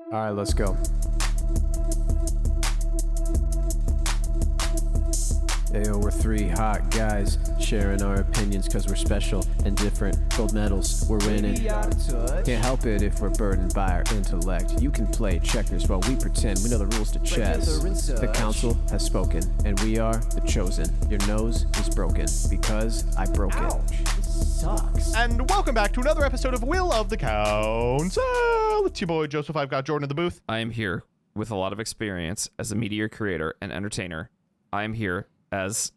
All right, let's go. Ayo, we're three hot guys sharing our opinions because we're special and different. Gold medals, we're winning. Can't help it if we're burdened by our intellect. You can play checkers while we pretend we know the rules to chess. The council has spoken, and we are the chosen. Your nose is broken because I broke it. Sucks. And welcome back to another episode of Will of the Council. It's your boy Joseph. I've got Jordan in the booth. I am here with a lot of experience as a media creator and entertainer. I am here as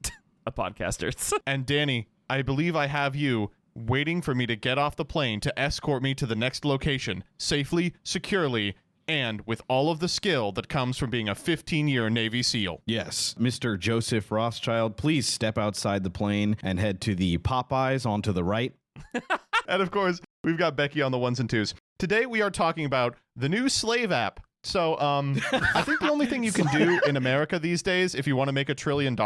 a podcaster. And Danny, I believe I have you waiting for me to get off the plane to escort me to the next location safely, securely, and with all of the skill that comes from being a 15-year Navy SEAL. Yes, Mr. Joseph Rothschild, please step outside the plane and head to the Popeyes on to the right. And of course, we've got Becky on the ones and twos. Today we are talking about the new slave app. So I think the only thing you can do in America these days, if you want to make $1 trillion,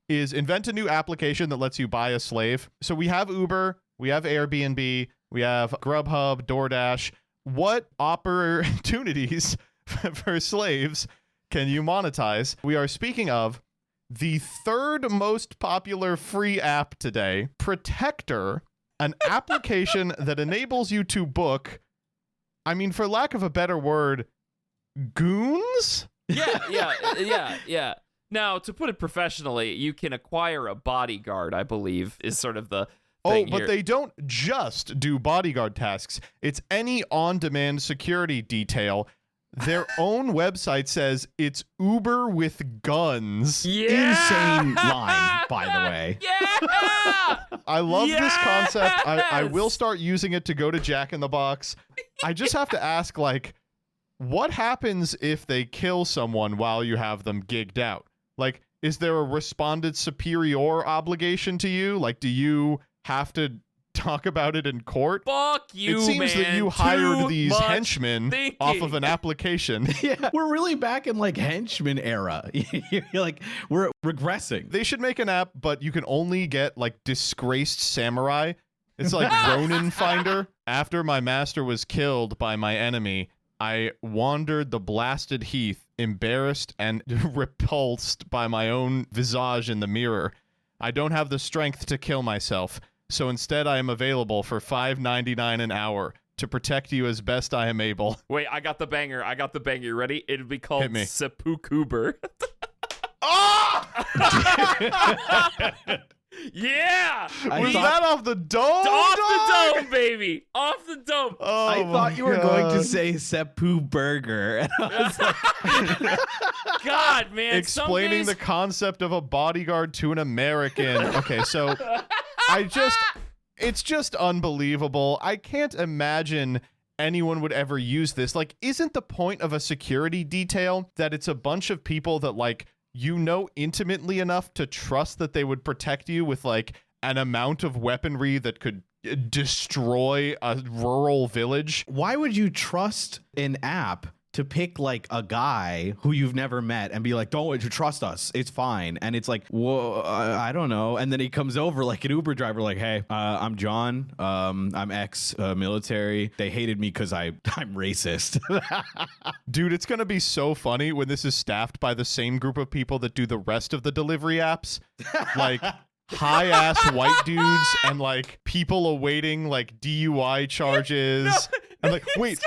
is invent a new application that lets you buy a slave. So we have Uber, we have Airbnb, we have Grubhub, DoorDash. What opportunities for slaves can you monetize? We are speaking of the third most popular free app today, Protector, an application that enables you to book, I mean, for lack of a better word, goons? Yeah. Now, to put it professionally, you can acquire a bodyguard, I believe, is sort of the thing but here. they don't just do bodyguard tasks. It's any on-demand security detail. Their own website says it's Uber with guns. Yeah! Insane line, by the way. Yeah! I love this concept. I Yes! will start using it to go to Jack in the Box. I just have to ask, like, what happens if they kill someone while you have them gigged out? Like, is there a respondent superior obligation to you? Like, do you have to talk about it in court? Fuck you, It seems that you hired Too these much henchmen thinking. off of an application. Yeah, we're really back in like henchman era. Like we're regressing. They should make an app, but you can only get like disgraced samurai. It's like Ronin Finder. After my master was killed by my enemy, I wandered the blasted heath, embarrassed and repulsed by my own visage in the mirror. I don't have the strength to kill myself, so instead I am available for $5.99 an hour to protect you as best I am able. Wait, I got the banger. You ready? It'll be called Hit me. Seppukuber. Oh! Yeah! Was that off the dome? Off dog? the dome, baby! Off the dome! Oh, I thought you were going to God. say Seppu Burger. And I was like, God, man. Explaining the some days... concept of a bodyguard to an American. Okay, so it's just unbelievable. I can't imagine anyone would ever use this. Like, isn't the point of a security detail that it's a bunch of people that, like, you know intimately enough to trust that they would protect you with, like, an amount of weaponry that could destroy a rural village? why would you trust an app to pick like a guy who you've never met and be like, don't you trust us? It's fine. And it's like, whoa, I don't know. And then he comes over like an Uber driver, like, hey, I'm John. I'm ex-military. They hated me because I'm racist. Dude, it's going to be so funny when this is staffed by the same group of people that do the rest of the delivery apps. Like, high-ass white dudes and, like, people awaiting, like, DUI charges. And, like, wait,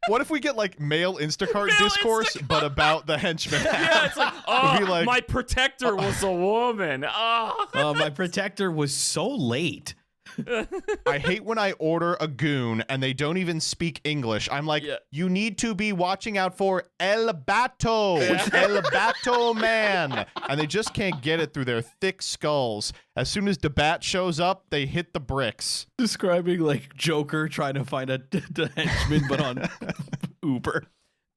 what if we get, like, male Instacart discourse, but about the henchmen? Yeah, it's like, It'd be like, my protector was a woman. Oh. My protector was so late. I hate when I order a goon and they don't even speak English. I'm like, you need to be watching out for El Bato. El Bato man. And they just can't get it through their thick skulls. As soon as the bat shows up, they hit the bricks. Describing like Joker trying to find a henchman, but on Uber.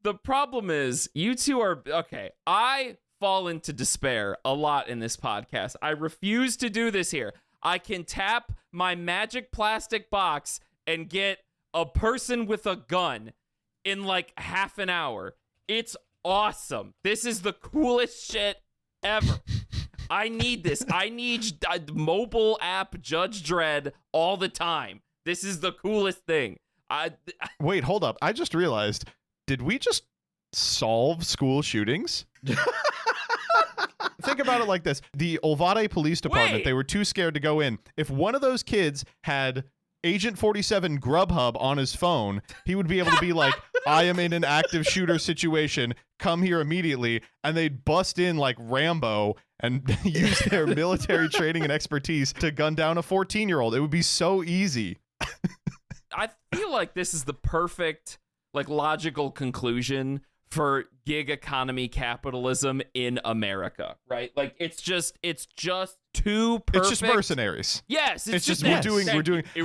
The problem is, you two are... Okay, I fall into despair a lot in this podcast. I refuse to do this here. I can tap my magic plastic box and get a person with a gun in like half an hour. It's awesome. This is the coolest shit ever. I need this. I need mobile app Judge Dredd all the time. This is the coolest thing. Wait, hold up. I just realized did we just solve school shootings? Think about it like this. The Olvade Police Department, Wait. they were too scared to go in. If one of those kids had Agent 47 Grubhub on his phone, he would be able to be like, I am in an active shooter situation. Come here immediately. And they'd bust in like Rambo and use their military training and expertise to gun down a 14-year-old. It would be so easy. I feel like this is the perfect, like, logical conclusion for gig economy capitalism in America, right? Like, it's just too perfect. It's just mercenaries. Yes, It's just we're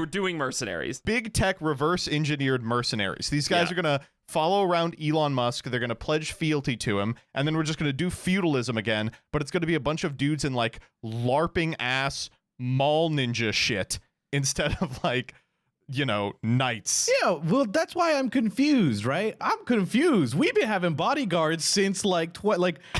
doing mercenaries. Big tech reverse engineered mercenaries. These guys are gonna follow around Elon Musk. They're gonna pledge fealty to him, and then we're just gonna do feudalism again. But it's gonna be a bunch of dudes in like LARPing ass mall ninja shit instead of like, you know, knights. Yeah, well, that's why I'm confused, right? I'm confused. We've been having bodyguards since like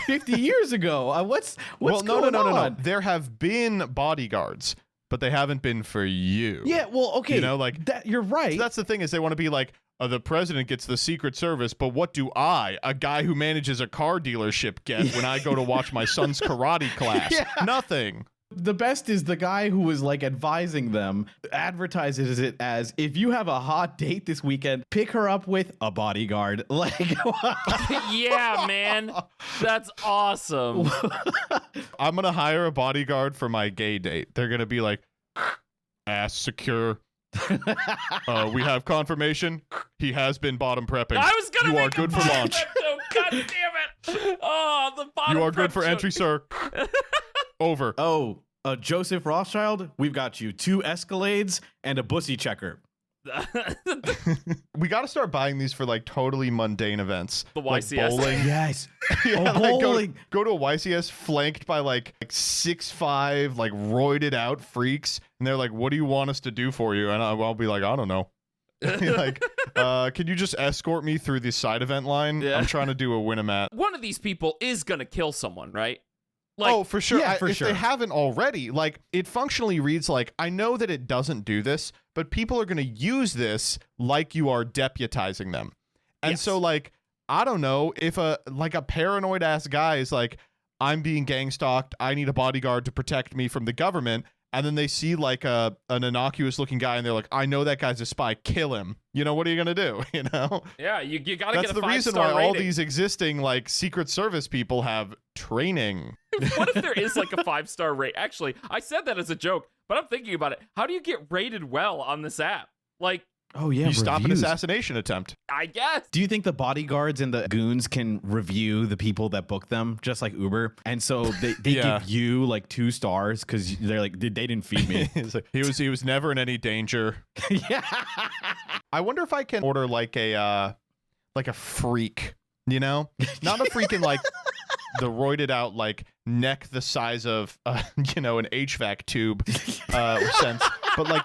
50 years ago. What's going on? No. There have been bodyguards, but they haven't been for you. Yeah, well, okay. You know, like that. You're right. So that's the thing, is they want to be like, the president gets the Secret Service, but what do I, a guy who manages a car dealership, get when I go to watch my son's karate class? Yeah. Nothing. The best is the guy who was like advising them advertises it as, if you have a hot date this weekend, pick her up with a bodyguard. Like, Yeah, man. That's awesome. I'm going to hire a bodyguard for my gay date. They're going to be like, ass secure. We have confirmation. He has been bottom prepping. I was gonna You are make a good for bottom launch. prep joke. God damn it. Oh, the bottom You are prep good for joke. entry, sir. Over. oh, Joseph Rothschild, we've got you 2 Escalades and a bussy checker. We got to start buying these for like totally mundane events. The like YCS. bowling. Yes. Yeah, Oh, like bowling. go to a YCS flanked by like 6'5", like roided out freaks, and they're like, "What do you want us to do for you?" And I'll be like, "I don't know." Like, can you just escort me through the side event line? Yeah. I'm trying to do a Winamat. One of these people is gonna kill someone, right? Like, Oh, for sure. Yeah, If sure. they haven't already, like, it functionally reads like, I know that it doesn't do this, but people are going to use this like you are deputizing them. And Yes. so, like, I don't know, if a paranoid ass guy is like, I'm being gang stalked, I need a bodyguard to protect me from the government, and then they see like an innocuous looking guy and they're like, I know that guy's a spy, kill him. You know, what are you going to do? You know? yeah, you gotta That's get a the reason 5-star why all rating. these existing like Secret Service people have training. What if there is like a 5-star rate? Actually, I said that as a joke, but I'm thinking about it. How do you get rated well on this app? Like, Oh, yeah. You stop an reviews. assassination attempt. I guess. Do you think the bodyguards and the goons can review the people that book them just like Uber? And so they Yeah. give you like 2 stars because they're like, they didn't feed me. It's like, he was never in any danger. Yeah. I wonder if I can order like a freak, you know? Not a freak in like the roided out like neck the size of you know, an HVAC tube sense, but like,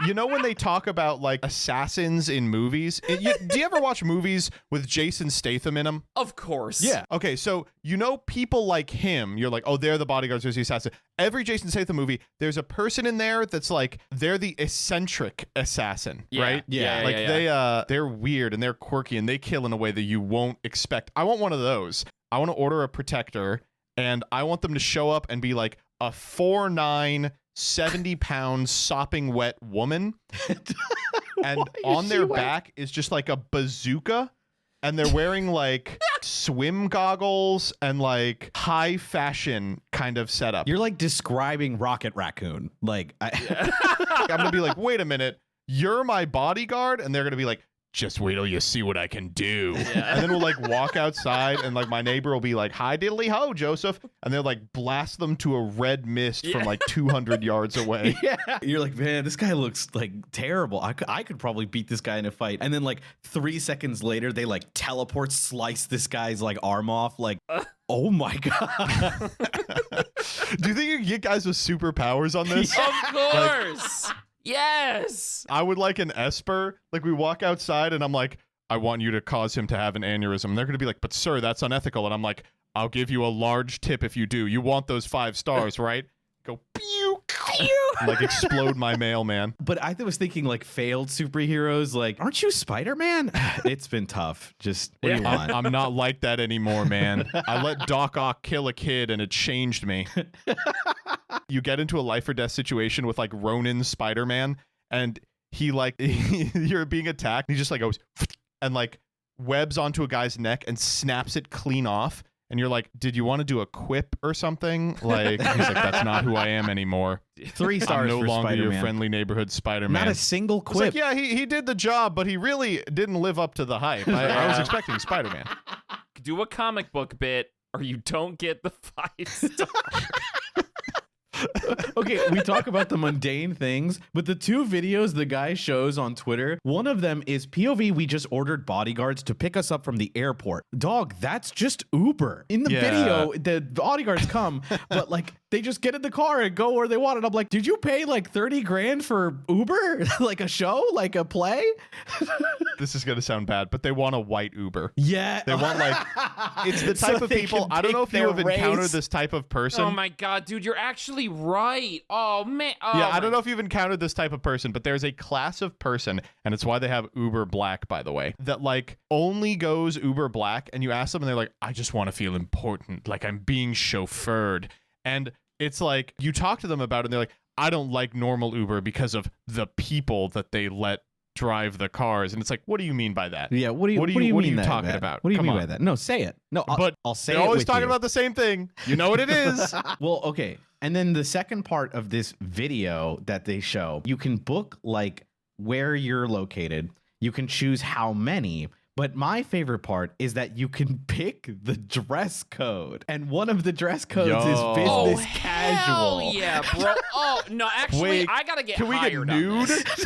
you know, when they talk about like assassins in movies, do you ever watch movies with Jason Statham in them? Of course. Yeah. Okay, so you know people like him, you're like, oh, they're the bodyguards, there's the assassin. Every Jason Statham movie, there's a person in there that's like, they're the eccentric assassin, Yeah. right? Yeah. Like they're weird and they're quirky and they kill in a way that you won't expect. I want one of those. I want to order a protector and I want them to show up and be like a 4'9", 70-pound sopping wet woman. And Why is on she their wet? back is just like a bazooka. And they're wearing like swim goggles and like high fashion kind of setup. You're like describing Rocket Raccoon. Like, I'm going to be like, wait a minute, you're my bodyguard? And they're going to be like, just wait till you see what I can do. Yeah. And then we'll like walk outside and like my neighbor will be like, hi diddly ho, Joseph. And they'll like blast them to a red mist from Yeah. like 200 yards away. yeah. You're like, man, this guy looks like terrible. I could probably beat this guy in a fight. And then like 3 seconds later, they like teleport slice this guy's like arm off. Like, oh my God. Do you think you can get guys with superpowers on this? Of course. Yes. I would like an Esper. Like we walk outside and I'm like, I want you to cause him to have an aneurysm. And they're going to be like, but sir, that's unethical. And I'm like, I'll give you a large tip if you do. You want those 5 stars, right? Go pew. like explode my mailman. But I was thinking like failed superheroes. Like, aren't you Spider-Man? It's been tough. Just what do you want? I'm not like that anymore, man. I let Doc Ock kill a kid and it changed me. You get into a life or death situation with like Ronin Spider-Man and he like you're being attacked. He just like goes and like webs onto a guy's neck and snaps it clean off. And you're like, did you want to do a quip or something? Like, he's like, that's not who I am anymore. 3 stars I'm no for longer Spider-Man. your friendly neighborhood Spider-Man. Not a single It's quip. like, yeah, he did the job, but he really didn't live up to the hype. I was expecting Spider-Man. Do a comic book bit or you don't get the 5 stars. Okay, we talk about the mundane things, but the 2 videos the guy shows on Twitter, one of them is POV, we just ordered bodyguards to pick us up from the airport. Dog, that's just Uber. In the video, the bodyguards come, but like they just get in the car and go where they want. And I'm like, did you pay like 30 grand for Uber? Like a show? Like a play? This is going to sound bad, but they want a white Uber. Yeah. They want like, it's the type So of they people, can I don't know pick if you have their encountered race. this type of person. Oh my god, dude, you're actually right. Oh man. Oh, Yeah, I don't know if you've encountered this type of person, but there's a class of person, and it's why they have Uber Black, by the way, that like only goes Uber Black, and you ask them, and they're like, I just want to feel important, like I'm being chauffeured. And it's like, you talk to them about it, and they're like, I don't like normal Uber because of the people that they let drive the cars. And it's like, what do you mean by that? Yeah, what do you mean that, talking Matt? about? What do you Come mean on. by that? No, say it. No, But I'll say they're it always with talking you. about the same thing. You know what it is. Well, okay. And then the second part of this video that they show, you can book like where you're located. You can choose how many. But my favorite part is that you can pick the dress code. And one of the dress codes Yo. is business Oh, casual. hell yeah, bro. Oh, no, actually, Wait, I gotta get Can we get hired on nude? this.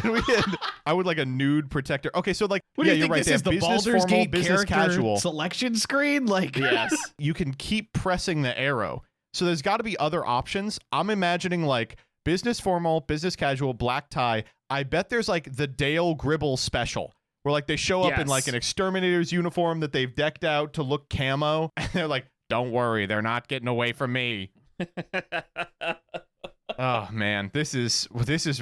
Can we get, I would like a nude protector. Okay, so like, What do yeah, you you're think right. this They is have the business Baldur's formal, Gate business character casual. selection screen? Like, Yes. You can keep pressing the arrow. So there's got to be other options. I'm imagining like business formal, business casual, black tie. I bet there's like the Dale Gribble special where like they show up in Yes. like an exterminator's uniform that they've decked out to look camo. And they're like, don't worry, they're not getting away from me. Oh man, this is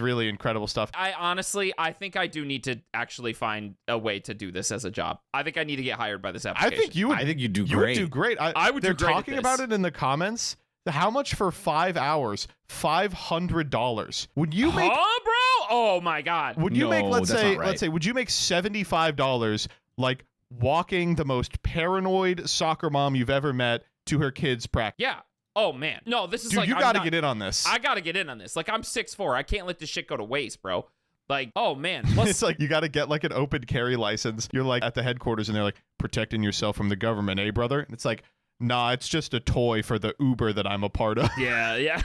really incredible stuff. I think I do need to actually find a way to do this as a job. I think I need to get hired by this application. I think you would. I think you do You great. would do great. I would do They're great at talking this. about it in the comments. How much for 5 hours? $500. Would you make? Huh, bro? Oh my god. Would you make? No, Let's that's say. not right. Let's say. Would you make $75? Like walking the most paranoid soccer mom you've ever met to her kids' practice. Yeah. Oh man. No, this is Dude, like you I'm got to not- get in on this. I gotta get in on this. Like I'm 6'4". I can't let this shit go to waste, bro. Like, oh man. It's like you got to get like an open carry license. You're like at the headquarters and they're like protecting yourself from the government, eh, brother? And it's like, nah, it's just a toy for the Uber that I'm a part of. yeah.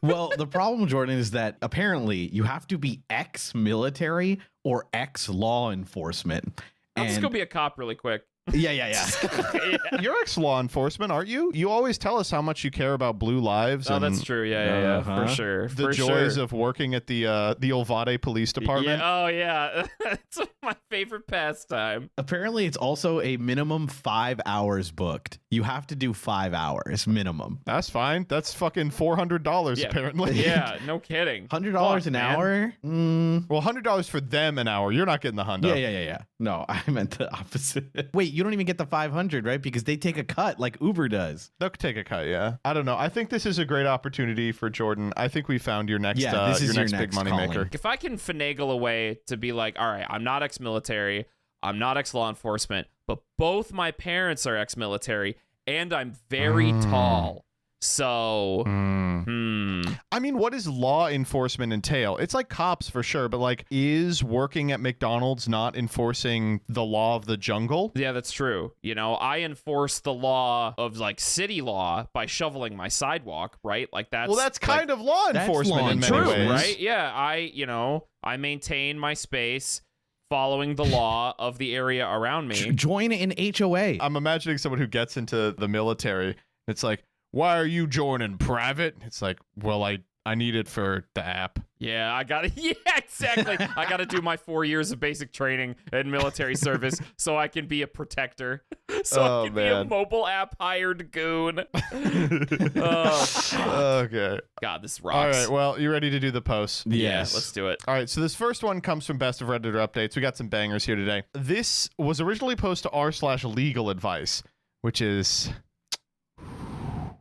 Well, the problem, Jordan, is that apparently you have to be ex-military or ex-law enforcement. I'll just And- go be a cop really quick. Yeah. Yeah. You're ex-law enforcement, aren't you? You always tell us how much you care about blue lives Oh, and that's true. Yeah, Uh-huh. for sure. the for joys sure. of working at the Olvade Police Department. Yeah, oh yeah, it's my favorite pastime. Apparently, it's also a minimum 5 hours booked. You have to do 5 hours minimum. That's fine. That's fucking $400 Yeah. apparently. Yeah, no kidding. $100 Fuck, an man. hour? Well, $100 for them an hour. You're not getting the hundo. Yeah. No, I meant the opposite. Wait, you don't even get the 500, right? Because they take a cut like Uber does. They'll take a cut, yeah. I don't know. I think this is a great opportunity for Jordan. I think we found your next, Yeah, this is your your next big next money calling. maker. If I can finagle a way to be like, all right, I'm not ex-military, I'm not ex-law enforcement, but both my parents are ex-military, and I'm very tall. So, I mean, what does law enforcement entail? It's like cops for sure, but like, is working at McDonald's not enforcing the law of the jungle? yeah, that's true. You know, I enforce the law of like city law by shoveling my sidewalk, right? Like that's Well, that's kind of law that's enforcement law in many enforcement. ways. right. Yeah, I maintain my space following the law of the area around me. Join an HOA. I'm imagining someone who gets into the military. It's like, why are you joining, private? It's like, well, I I need it for the app. Yeah, I got it. Yeah, exactly. I got to do my 4 years of basic training and military service so I can be a protector. So I can be a mobile app hired goon. Okay. God, this rocks. All right, well, you ready to do the posts? Yes. Let's do it. All right, so this first one comes from Best of Redditor Updates. We got some bangers here today. This was originally posted to r/legal advice, which is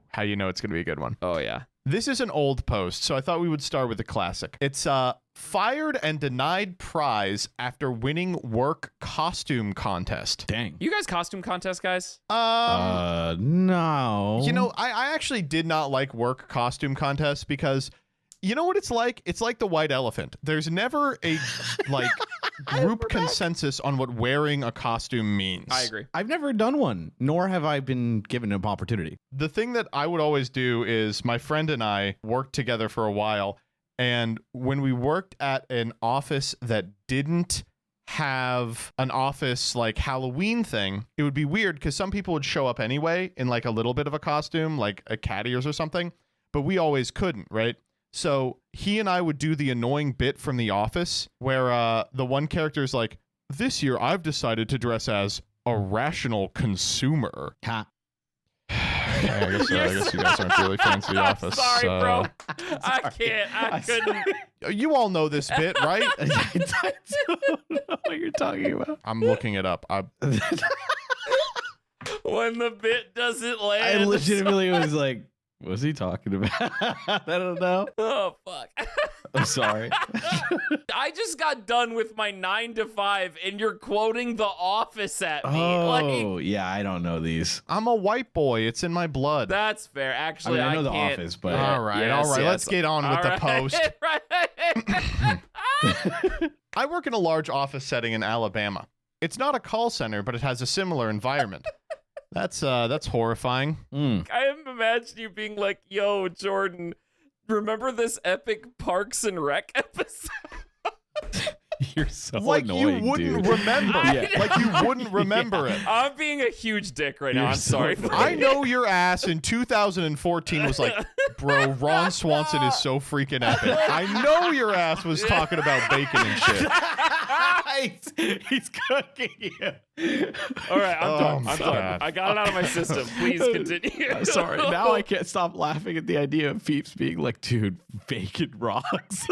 how you know it's going to be a good one. Oh, yeah. This is an old post, so I thought we would start with the classic. It's fired and denied prize after winning work costume contest. Dang. You guys costume contest guys? No. You know, I actually did not like work costume contests because you know what it's like? It's like the white elephant. There's never a like group consensus on what wearing a costume means. I agree. I've never done one, nor have I been given an opportunity. The thing that I would always do is my friend and I worked together for a while, and when we worked at an office that didn't have an office like Halloween thing, it would be weird because some people would show up anyway in like a little bit of a costume, like a cat ears or something, but we always couldn't, right? So he and I would do the annoying bit from The Office where the one character is like, this year I've decided to dress as a rational consumer. Ha. I guess you guys aren't really fans of The Office. Sorry, so. bro. I can't. I couldn't. You all know this bit, right? I don't know what you're talking about. I'm looking it up. When the bit doesn't land. I legitimately was like, what's he talking about? I don't know. Oh, fuck. I'm sorry. I just got done with my 9 to 5 and you're quoting The Office at me. Oh, yeah, I don't know these. I'm a white boy. It's in my blood. That's fair. Actually, I know The can't. Office, but all right. Yes, yes. Let's get on with the post. I work in a large office setting in Alabama. It's not a call center, but it has a similar environment. That's horrifying. I imagine you being like, yo, Jordan, remember this epic Parks and Rec episode? You're so Like annoying, you wouldn't dude. remember it. Like you wouldn't remember it. I'm being a huge dick right now. You're I'm so sorry. annoying. I know your ass in 2014 was like, bro, Ron Swanson is so freaking epic. I know your ass was talking about bacon and shit. He's cooking you. All right, I'm done. I'm God. done. I got it out of my system. Please continue. Sorry. Now I can't stop laughing at the idea of Peeps being like, dude, bacon rocks.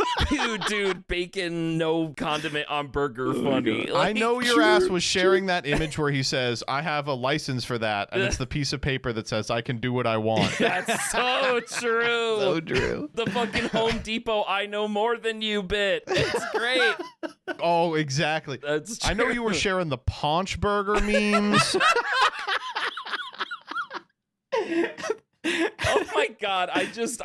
Dude, bacon, no condiment on burger, funny. I know your ass was sharing that image where he says, I have a license for that. And it's the piece of paper that says, I can do what I want. That's so true. So true. The fucking Home Depot, I know more than you bit. It's great. Oh, exactly. That's true. I know you were sharing the Paunch Burger memes. Oh my god, I just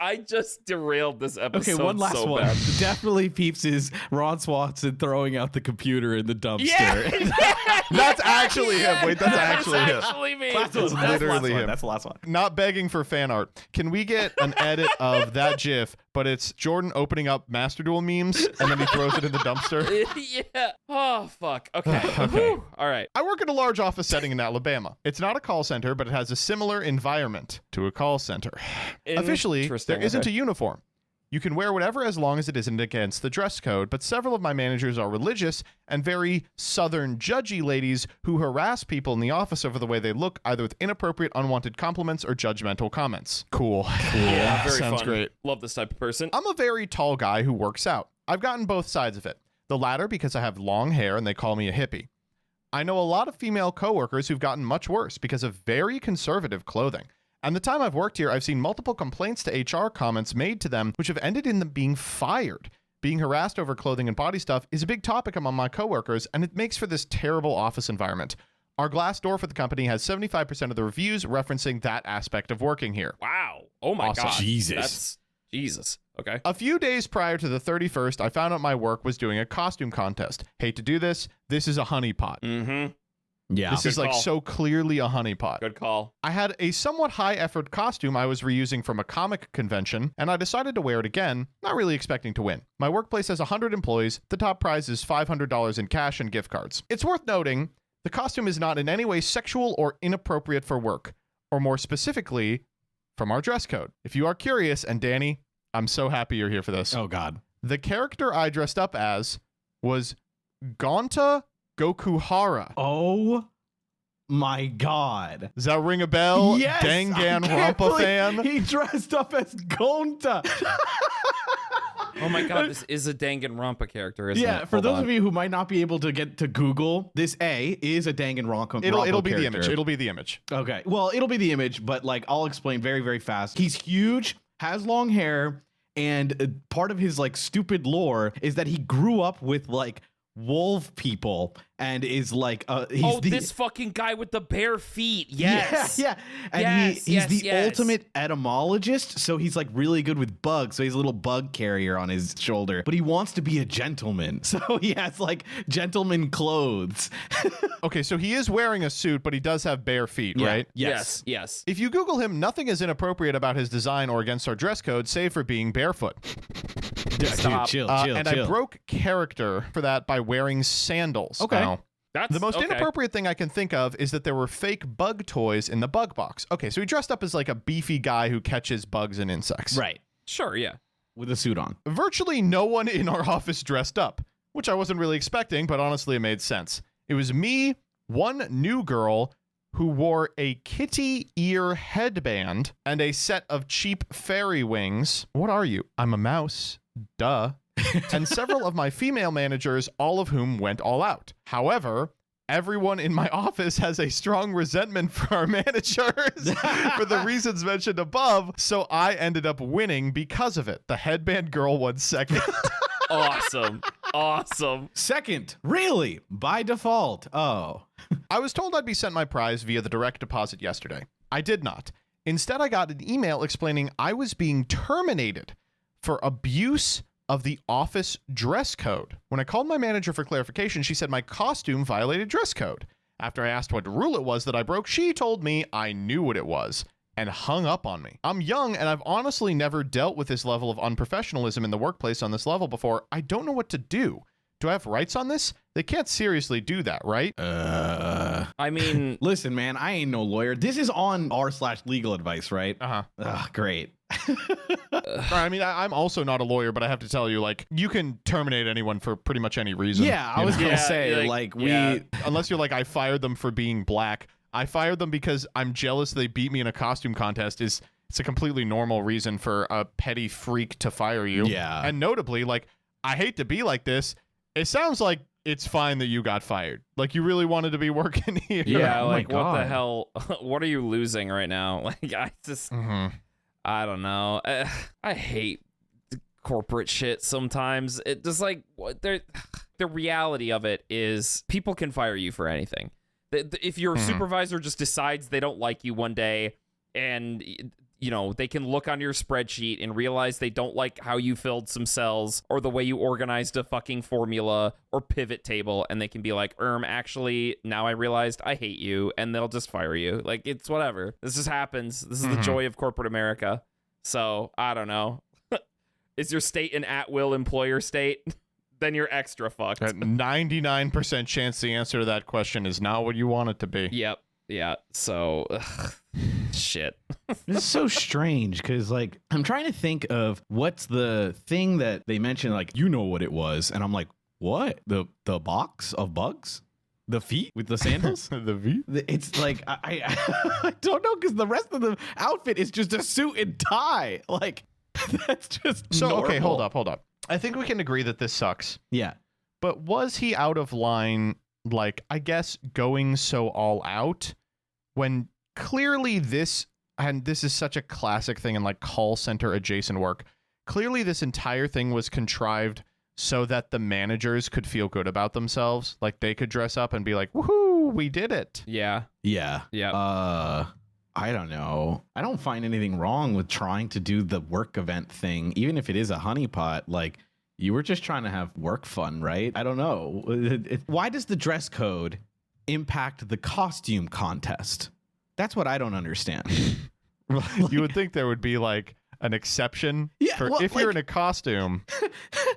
derailed this episode. Okay, one last so one. bad. Definitely Peeps is Ron Swanson throwing out the computer in the dumpster. Yeah. That's actually him. Wait, that's actually him. actually me. That's literally him. That's the last one. Not begging for fan art. Can we get an edit of that GIF, but it's Jordan opening up Master Duel memes and then he throws it in the dumpster? Yeah. Oh fuck. Okay. Okay. Whew. All right. I work in a large office setting in Alabama. It's not a call center, but it has a similar environment to a call center. Officially, Interesting. there isn't Okay. a uniform. You can wear whatever as long as it isn't against the dress code, but several of my managers are religious and very southern judgy ladies who harass people in the office over the way they look, either with inappropriate, unwanted compliments or judgmental comments. Cool. Yeah, very Sounds fun. great. Love this type of person. I'm a very tall guy who works out. I've gotten both sides of it. The latter because I have long hair and they call me a hippie. I know a lot of female coworkers who've gotten much worse because of very conservative clothing. And the time I've worked here, I've seen multiple complaints to HR comments made to them, which have ended in them being fired. Being harassed over clothing and body stuff is a big topic among my coworkers, and it makes for this terrible office environment. Our Glassdoor for the company has 75% of the reviews referencing that aspect of working here. Wow. Oh my Awesome. god. Jesus. That's Jesus. Okay. A few days prior to the 31st, I found out my work was doing a costume contest. Hate to do this. This is a honeypot. Mm-hmm. Yeah. This is like call. so clearly a honeypot. Good call. I had a somewhat high effort costume I was reusing from a comic convention, and I decided to wear it again, not really expecting to win. My workplace has 100 employees. The top prize is $500 in cash and gift cards. It's worth noting, the costume is not in any way sexual or inappropriate for work, or more specifically, from our dress code. If you are curious, and Danny, I'm so happy you're here for this. Oh, God. The character I dressed up as was Gonta Gokuhara. Oh, my God. Does that ring a bell? Yes. Dangan I can't Rampa believe fan? He dressed up as Gonta. Oh my God, this is a Danganronpa character, isn't it? Yeah, for those of you who might not be able to get to Google, this is a Danganronpa. It'll be character. the image. It'll be the image. Okay. Well, it'll be the image, but like I'll explain very, very fast. He's huge, has long hair, and part of his like stupid lore is that he grew up with like wolf people and is like he's this fucking guy with the bare feet. Yes. Yeah. And Yes, he's the yes. ultimate etymologist, so he's like really good with bugs. So he's a little bug carrier on his shoulder, but he wants to be a gentleman. So he has like gentleman clothes. Okay, so he is wearing a suit, but he does have bare feet, right? Yes. Yes. If you Google him, nothing is inappropriate about his design or against our dress code, save for being barefoot. Stop. Dude, chill. I broke character for that by wearing sandals. Okay. Now, That's the most okay. inappropriate thing I can think of is that there were fake bug toys in the bug box. Okay, so he dressed up as like a beefy guy who catches bugs and insects. Right. Sure, yeah. With a suit on. Virtually no one in our office dressed up, which I wasn't really expecting, but honestly it made sense. It was me, one new girl who wore a kitty ear headband and a set of cheap fairy wings. What are you? I'm a mouse. Duh. And several of my female managers, all of whom went all out. However, everyone in my office has a strong resentment for our managers for the reasons mentioned above, so I ended up winning because of it. The headband girl won second. Awesome. Awesome. Second, really? By default. Oh. I was told I'd be sent my prize via the direct deposit yesterday. I did not. Instead, I got an email explaining I was being terminated for abuse of the office dress code. When I called my manager for clarification, she said my costume violated dress code. After I asked what rule it was that I broke, she told me I knew what it was and hung up on me. I'm young and I've honestly never dealt with this level of unprofessionalism in the workplace on this level before. I don't know what to do. Do I have rights on this? They can't seriously do that, right? I mean, Listen, man, I ain't no lawyer. This is on r/legal advice, right? Uh-huh. Ugh, great. I mean, I'm also not a lawyer, but I have to tell you, like, you can terminate anyone for pretty much any reason. Yeah, I you was know? gonna Yeah, say, like, we. yeah. Unless you're like, I fired them for being black. I fired them because I'm jealous they beat me in a costume contest. It's a completely normal reason for a petty freak to fire you. Yeah. And notably, like, I hate to be like this. It sounds like it's fine that you got fired. Like, you really wanted to be working here. yeah, oh my like, what the God. hell? What are you losing right now? Like, I just, I don't know. I hate corporate shit sometimes. It just like, the reality of it is people can fire you for anything. If your supervisor just decides they don't like you one day and, you know, they can look on your spreadsheet and realize they don't like how you filled some cells or the way you organized a fucking formula or pivot table, and they can be like, actually, now I realized I hate you, and they'll just fire you. Like, it's whatever. This just happens. This is the joy of corporate America. So, I don't know. Is your state an at-will employer state? Then you're extra fucked. At 99% chance the answer to that question is not what you want it to be. Yep. Yeah. So, shit. This is so strange because, like, I'm trying to think of what's the thing that they mentioned, like, you know what it was. And I'm like, what? The box of bugs? The feet with the sandals? The V? It's like, I I don't know, because the rest of the outfit is just a suit and tie. Like, that's just So, okay, normal. hold up. I think we can agree that this sucks. Yeah. But was he out of line, like, I guess, going so all out when clearly this, and this is such a classic thing in like call center adjacent work, clearly this entire thing was contrived so that the managers could feel good about themselves. Like they could dress up and be like, woohoo, we did it. Yeah. Yeah. Yeah. I don't know. I don't find anything wrong with trying to do the work event thing, even if it is a honeypot. Like, you were just trying to have work fun, right? I don't know. Why does the dress code impact the costume contest? That's what I don't understand. You would think there would be like an exception for well, if you're in a costume.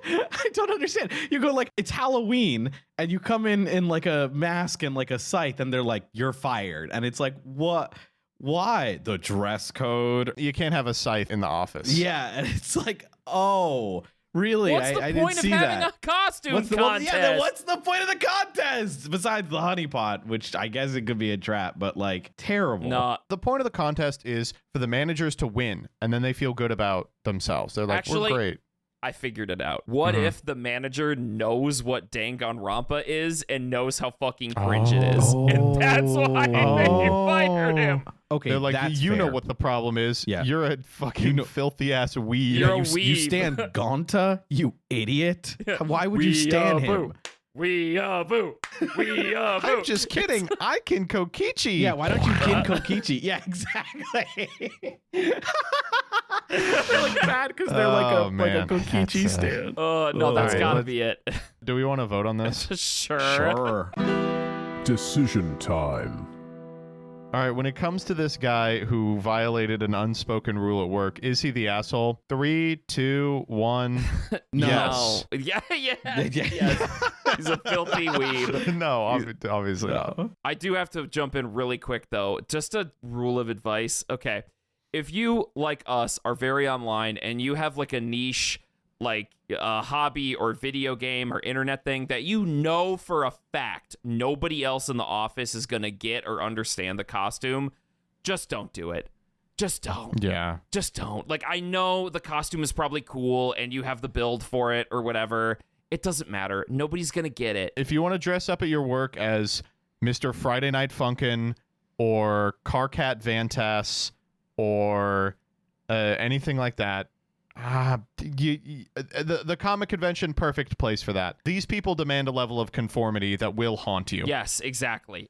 I don't understand. You go like, it's Halloween, and you come in like a mask and like a scythe, and they're like, you're fired. And it's like, what? Why? The dress code. You can't have a scythe in the office. Yeah, and it's like, oh, really? What's the I didn't point of see having that. a costume What's the, contest? then what's the point of the contest besides the honeypot, which I guess it could be a trap, but like terrible. No, The point of the contest is for the managers to win, and then they feel good about themselves. They're like, Actually, we're great. I figured it out. What if the manager knows what Danganronpa is and knows how fucking cringe it is? And that's why they fired him. Okay, They're like, that's you know fair. what the problem is. Yeah. You're a fucking filthy ass weed. You're a you weeb. stand Gonta, you idiot. Why would you stand him? Boo. We boo. We boo. I'm just kidding. I can Kokichi. Yeah, why don't you kin Kokichi? Yeah, exactly. They're like bad because they're Oh, like man. a Kokichi That's, stand. No, that's Alright, gotta let's- be it. Do we want to vote on this? Sure. Decision time. All right, when it comes to this guy who violated an unspoken rule at work, is he the asshole? 3, 2, 1. No. Yes. No. Yeah. Yes. He's a filthy weeb. No, obviously not. No. I do have to jump in really quick, though. Just a rule of advice. Okay. If you, like us, are very online and you have like a niche, like a hobby or video game or internet thing that you know for a fact nobody else in the office is going to get or understand the costume, just don't do it. Just don't. Yeah. Just don't. Like, I know the costume is probably cool and you have the build for it or whatever. It doesn't matter. Nobody's going to get it. If you want to dress up at your work as Mr. Friday Night Funkin' or Carcat Vantass or anything like that, the comic convention, perfect place for that. These people demand a level of conformity that will haunt you. Yes, exactly.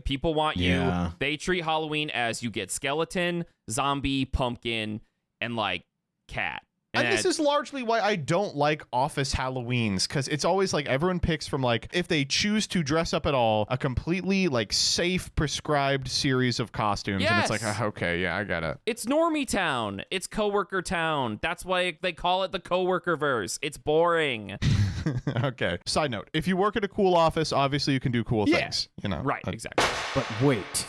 People want Yeah. you. They treat Halloween as you get skeleton, zombie, pumpkin, and like cat. And this is largely why I don't like office Halloweens, because it's always like everyone picks from, like, if they choose to dress up at all, a completely like safe prescribed series of costumes. And it's like, Yes. okay, yeah, I got it. It's normie town. It's coworker town. That's why they call it the coworker verse. It's boring. Okay. Side note, if you work at a cool office, obviously you can do cool things. You know. Right, exactly. But wait.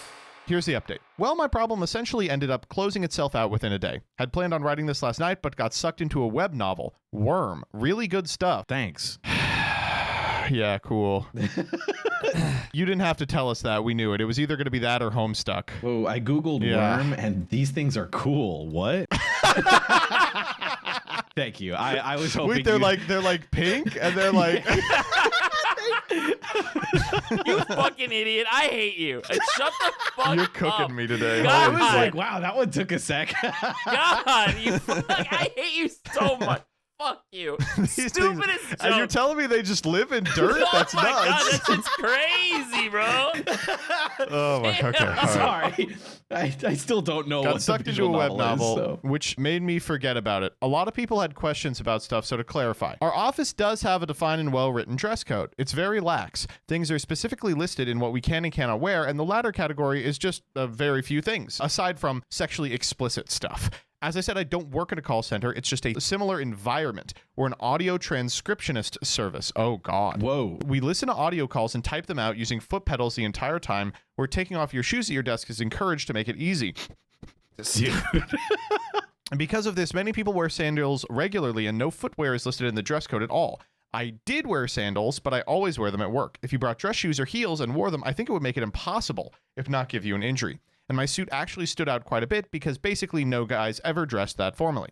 Here's the update. Well, my problem essentially ended up closing itself out within a day. Had planned on writing this last night, but got sucked into a web novel. Worm. Really good stuff. Thanks. Yeah, cool. You didn't have to tell us that. We knew it. It was either going to be that or Homestuck. Whoa, I Googled Yeah. worm and these things are cool. What? Thank you. I was hoping Wait, they're like pink and they're like You fucking idiot. I hate you. Shut the fuck you're up. cooking me today. God. I was like, wow, that one took a sec. God, you I hate you so much. Fuck you. These Stupidest things- joke. and you're telling me they just live in dirt? Oh That's my God, nuts. that shit's crazy, bro. Oh my. Okay. All right. Sorry. I still don't know Got what sucked the into a visual web novel, is, so. which made me forget about it. A lot of people had questions about stuff, so to clarify, our office does have a defined and well-written dress code. It's very lax. Things are specifically listed in what we can and cannot wear, and the latter category is just a very few things, aside from sexually explicit stuff. As I said, I don't work at a call center. It's just a similar environment. We're an audio transcriptionist service. Oh, God. Whoa. We listen to audio calls and type them out using foot pedals the entire time, where taking off your shoes at your desk is encouraged to make it easy. And because of this, many people wear sandals regularly, and no footwear is listed in the dress code at all. I did wear sandals, but I always wear them at work. If you brought dress shoes or heels and wore them, I think it would make it impossible, if not give you an injury. And my suit actually stood out quite a bit because basically no guys ever dressed that formally.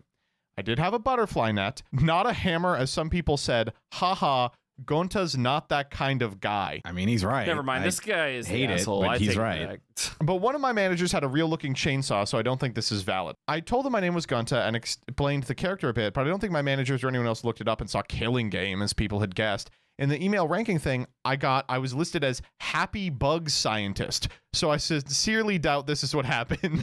I did have a butterfly net, not a hammer as some people said. Haha, Gonta's not that kind of guy. I mean, he's right. Never mind. I This guy is hate the it, asshole. but I he's take it right. back. But one of my managers had a real-looking chainsaw, so I don't think this is valid. I told him my name was Gunta and explained the character a bit, but I don't think my managers or anyone else looked it up and saw Killing Game, as people had guessed. In the email ranking thing I was listed as Happy Bug Scientist, so I sincerely doubt this is what happened.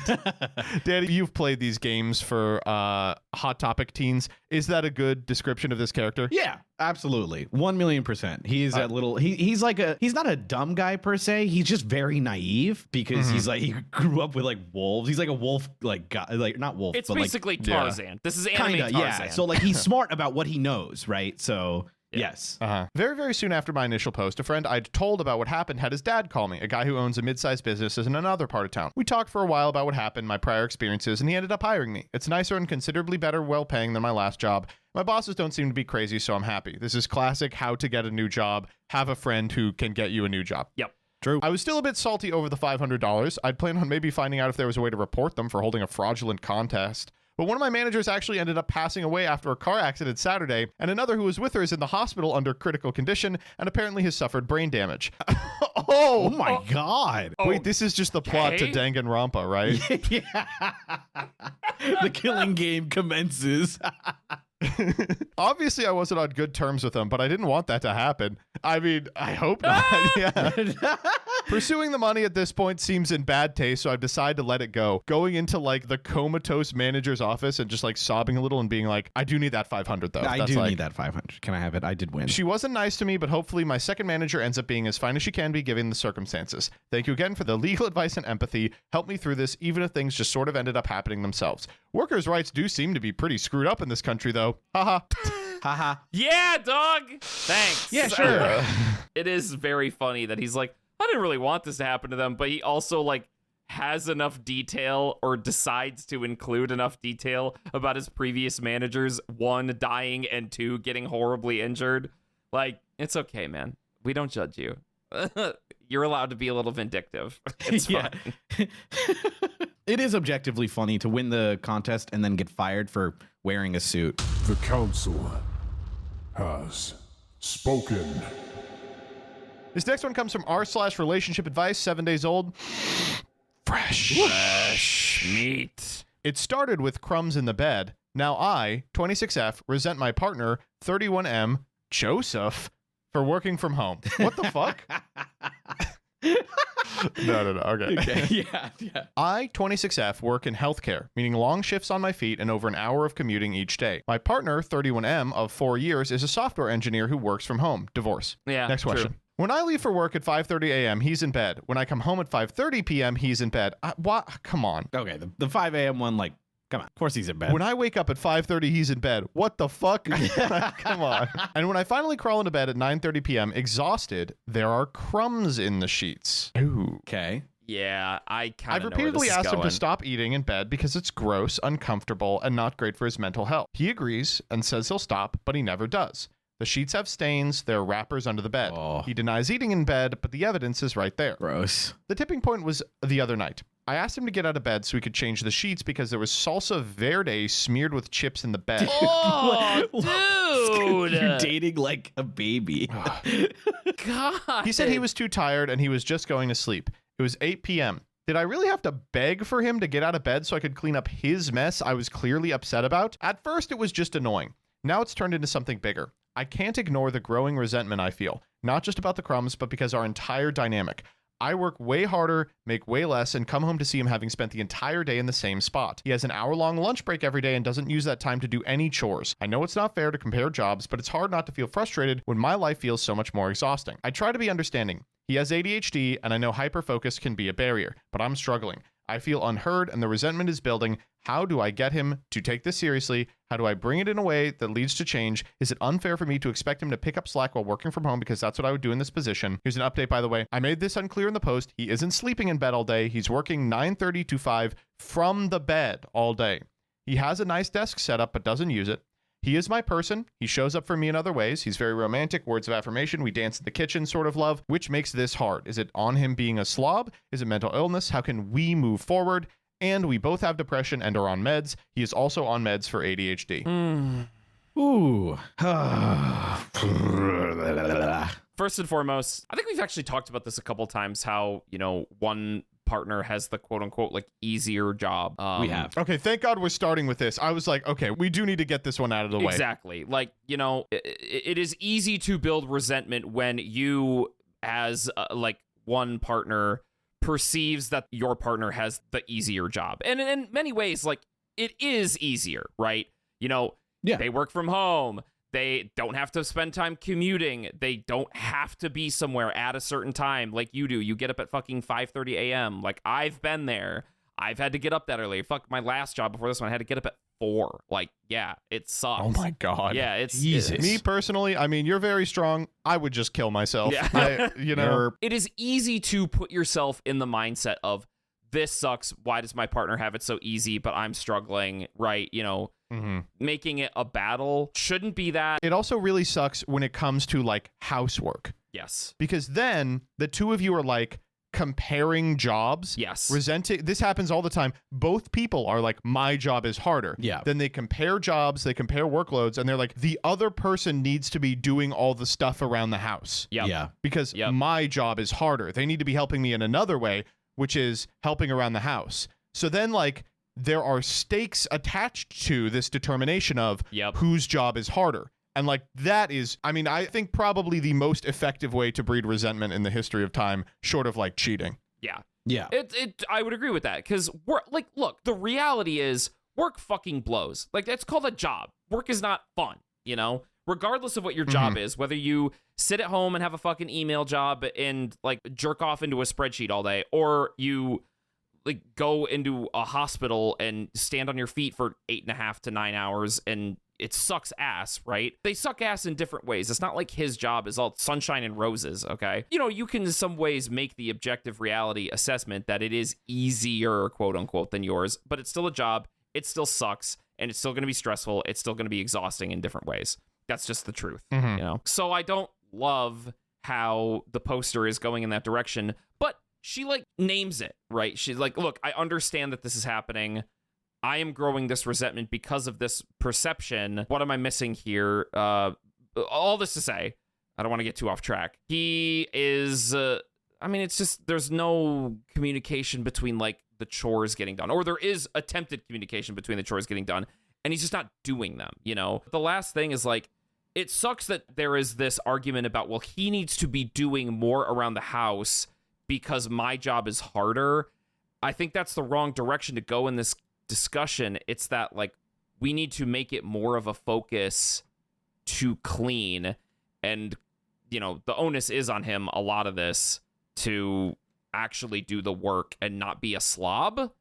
Daddy, you've played these games for Hot Topic teens. Is that a good description of this character? Yeah, absolutely. 1,000,000%. He's a little he's not a dumb guy per se. He's just very naive because he's like he grew up with like wolves. He's like a wolf like guy, like not wolf, It's but basically yeah. Tarzan. This is anime kinda, Tarzan. yeah. So like he's smart about what he knows, right? So Yes. Very, very soon after my initial post, a friend I'd told about what happened had his dad call me, a guy who owns a mid-sized business in another part of town. We talked for a while about what happened, my prior experiences, and he ended up hiring me. It's nicer and considerably better well-paying than my last job. My bosses don't seem to be crazy, so I'm happy. This is classic how to get a new job. Have a friend who can get you a new job. Yep. True. I was still a bit salty over the $500. I'd planned on maybe finding out if there was a way to report them for holding a fraudulent contest. But one of my managers actually ended up passing away after a car accident Saturday, and another who was with her is in the hospital under critical condition and apparently has suffered brain damage. Oh my God. Wait, this is just the plot to Okay. Danganronpa, right? Yeah. The killing game commences. Obviously, I wasn't on good terms with him, but I didn't want that to happen. I mean, I hope not. Yeah. Pursuing the money at this point seems in bad taste, so I've decided to let it go. Going into like the comatose manager's office and just like sobbing a little and being like, I do need that 500 though. I That's do like, need that 500. Can I have it? I did win. She wasn't nice to me, but hopefully my second manager ends up being as fine as she can be given the circumstances. Thank you again for the legal advice and empathy. Help me through this, even if things just sort of ended up happening themselves. Workers' rights do seem to be pretty screwed up in this country, though. Haha. Haha. Yeah, dog. Thanks. Yeah, sure. It is very funny that he's like, I didn't really want this to happen to them, but he also like has enough detail or decides to include enough detail about his previous managers, 1, dying, and 2, getting horribly injured. Like, it's okay, man. We don't judge you. You're allowed to be a little vindictive. It's fine. It is objectively funny to win the contest and then get fired for wearing a suit. The Council has spoken. This next one comes from r/relationship advice, 7 days old. Fresh meat. It started with crumbs in the bed. Now I, 26F, resent my partner, 31M, Joseph, for working from home. What the fuck? No. Okay. Yeah. I, 26F, work in healthcare, meaning long shifts on my feet and over an hour of commuting each day. My partner, 31M, of 4 years, is a software engineer who works from home. Divorce. Yeah. Next question. True. When I leave for work at 5:30 a.m., he's in bed. When I come home at 5:30 p.m., he's in bed. What? Come on. Okay, the 5 a.m. one, like, come on. Of course he's in bed. When I wake up at 5:30, he's in bed. What the fuck? Come on. And when I finally crawl into bed at 9:30 p.m., exhausted, there are crumbs in the sheets. Ooh. Okay. Yeah, I kind I've of repeatedly asked him to going. stop eating in bed because it's gross, uncomfortable, and not great for his mental health. He agrees and says he'll stop, but he never does. The sheets have stains. There are wrappers under the bed. Oh. He denies eating in bed, but the evidence is right there. Gross. The tipping point was the other night. I asked him to get out of bed so he could change the sheets because there was salsa verde smeared with chips in the bed. Oh, dude. You're dating like a baby. God. He said he was too tired and he was just going to sleep. It was 8 p.m. Did I really have to beg for him to get out of bed so I could clean up his mess I was clearly upset about? At first, it was just annoying. Now it's turned into something bigger. I can't ignore the growing resentment I feel, not just about the crumbs, but because our entire dynamic. I work way harder, make way less, and come home to see him having spent the entire day in the same spot. He has an hour-long lunch break every day and doesn't use that time to do any chores. I know it's not fair to compare jobs, but it's hard not to feel frustrated when my life feels so much more exhausting. I try to be understanding. He has ADHD, and I know hyperfocus can be a barrier, but I'm struggling. I feel unheard, and the resentment is building. How do I get him to take this seriously? How do I bring it in a way that leads to change? Is it unfair for me to expect him to pick up slack while working from home because that's what I would do in this position? Here's an update, by the way. I made this unclear in the post. He isn't sleeping in bed all day. He's working 9:30 to 5 from the bed all day. He has a nice desk setup but doesn't use it. He is my person. He shows up for me in other ways. He's very romantic, words of affirmation. We dance in the kitchen sort of love, which makes this hard. Is it on him being a slob? Is it mental illness? How can we move forward? And we both have depression and are on meds. He is also on meds for ADHD. Ooh. First and foremost, I think we've actually talked about this a couple times, how, one partner has the quote unquote like easier job. We have. Okay, thank God we're starting with this. I was like, okay, we do need to get this one out of the way. Exactly. Like, it is easy to build resentment when you, as like one partner, perceives that your partner has the easier job. And in many ways, like, it is easier, right? Yeah. They work from home. They don't have to spend time commuting. They don't have to be somewhere at a certain time like you do. You get up at fucking 5:30 a.m. Like, I've been there. I've had to get up that early. Fuck, my last job before this one, I had to get up at 4. Like, yeah, it sucks. Oh my God. Yeah, it's Jesus. Me personally, I mean, you're very strong. I would just kill myself. Yeah. You know. It is easy to put yourself in the mindset of, this sucks. Why does my partner have it so easy, but I'm struggling, right? You know, making it a battle shouldn't be that. It also really sucks when it comes to like housework, Yes. because then the two of you are like comparing jobs. Yes. Resenting. This happens all the time. Both people are like, my job is harder. Yeah. Then they compare jobs, they compare workloads, and they're like, the other person needs to be doing all the stuff around the house. Yep. Yeah. Because Yep. my job is harder. They need to be helping me in another way, which is helping around the house. So then, like, there are stakes attached to this determination of Yep. whose job is harder. And, like, that is, I mean, I think probably the most effective way to breed resentment in the history of time, short of, like, cheating. Yeah. Yeah. I would agree with that, because work, like, look, the reality is work fucking blows. Like, that's called a job. Work is not fun, you know? Regardless of what your job is, whether you sit at home and have a fucking email job and like jerk off into a spreadsheet all day, or you like go into a hospital and stand on your feet for 8.5 to 9 hours, and it sucks ass, right? They suck ass in different ways. It's not like his job is all sunshine and roses, okay? You know, you can in some ways make the objective reality assessment that it is easier, quote unquote, than yours, but it's still a job. It still sucks, and it's still going to be stressful. It's still going to be exhausting in different ways. That's just the truth, you know? So I don't love how the poster is going in that direction, but she like names it, right? She's like, look, I understand that this is happening. I am growing this resentment because of this perception. What am I missing here? All this to say, I don't want to get too off track. He is, I mean, it's just, there's no communication between like the chores getting done, or there is attempted communication between the chores getting done, and he's just not doing them, you know? The last thing is like, it sucks that there is this argument about, well, he needs to be doing more around the house because my job is harder. I think that's the wrong direction to go in this discussion. It's that, like, we need to make it more of a focus to clean. And, you know, the onus is on him, a lot of this, to actually do the work and not be a slob.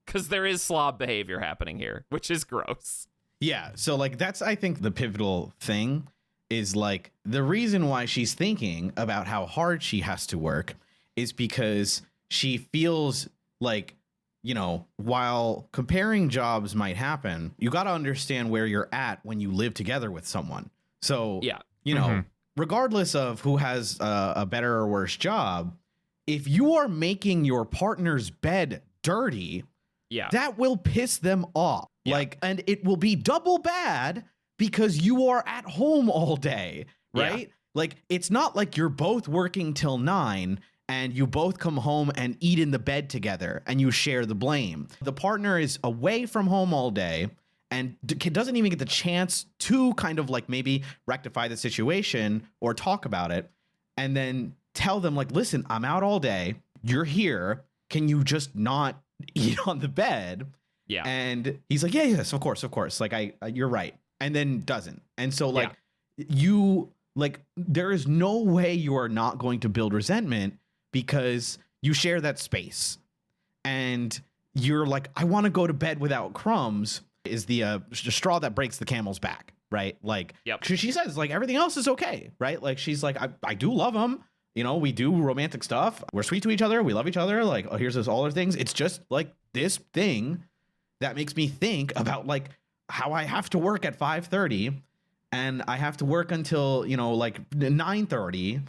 Because there is slob behavior happening here, which is gross. Yeah, so like that's I think the pivotal thing is like the reason why she's thinking about how hard she has to work is because she feels like, you know, while comparing jobs might happen, you got to understand where you're at when you live together with someone. So, Yeah. you know, regardless of who has a better or worse job, if you are making your partner's bed dirty, Yeah. that will piss them off. Yeah. Like, and it will be double bad because you are at home all day, right? Yeah. Like, it's not like you're both working till 9 and you both come home and eat in the bed together and you share the blame. The partner is away from home all day and doesn't even get the chance to kind of like maybe rectify the situation or talk about it, and then tell them like, listen, I'm out all day. You're here. Can you just not eat on the bed? Yeah. And he's like, yeah, yes, of course. Like, you're right. And then doesn't. And so like you, like, there is no way you are not going to build resentment because you share that space and you're like, I want to go to bed without crumbs is the straw that breaks the camel's back. Right. Like, Yep. she says like everything else is okay. Right. Like, she's like, I do love him. You know, we do romantic stuff. We're sweet to each other. We love each other. Like, oh, here's all our things. It's just like this thing that makes me think about like how I have to work at 5:30 and I have to work until, you know, like 9:30,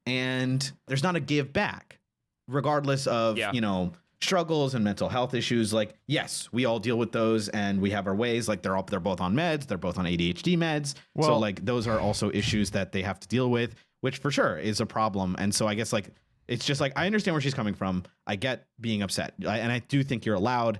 and there's not a give back regardless of, you know, struggles and mental health issues. Like, yes, we all deal with those and we have our ways. Like, they're both on meds. They're both on ADHD meds. Well, so like those are also issues that they have to deal with, which for sure is a problem. And so I guess like, it's just like, I understand where she's coming from. I get being upset. And I do think you're allowed.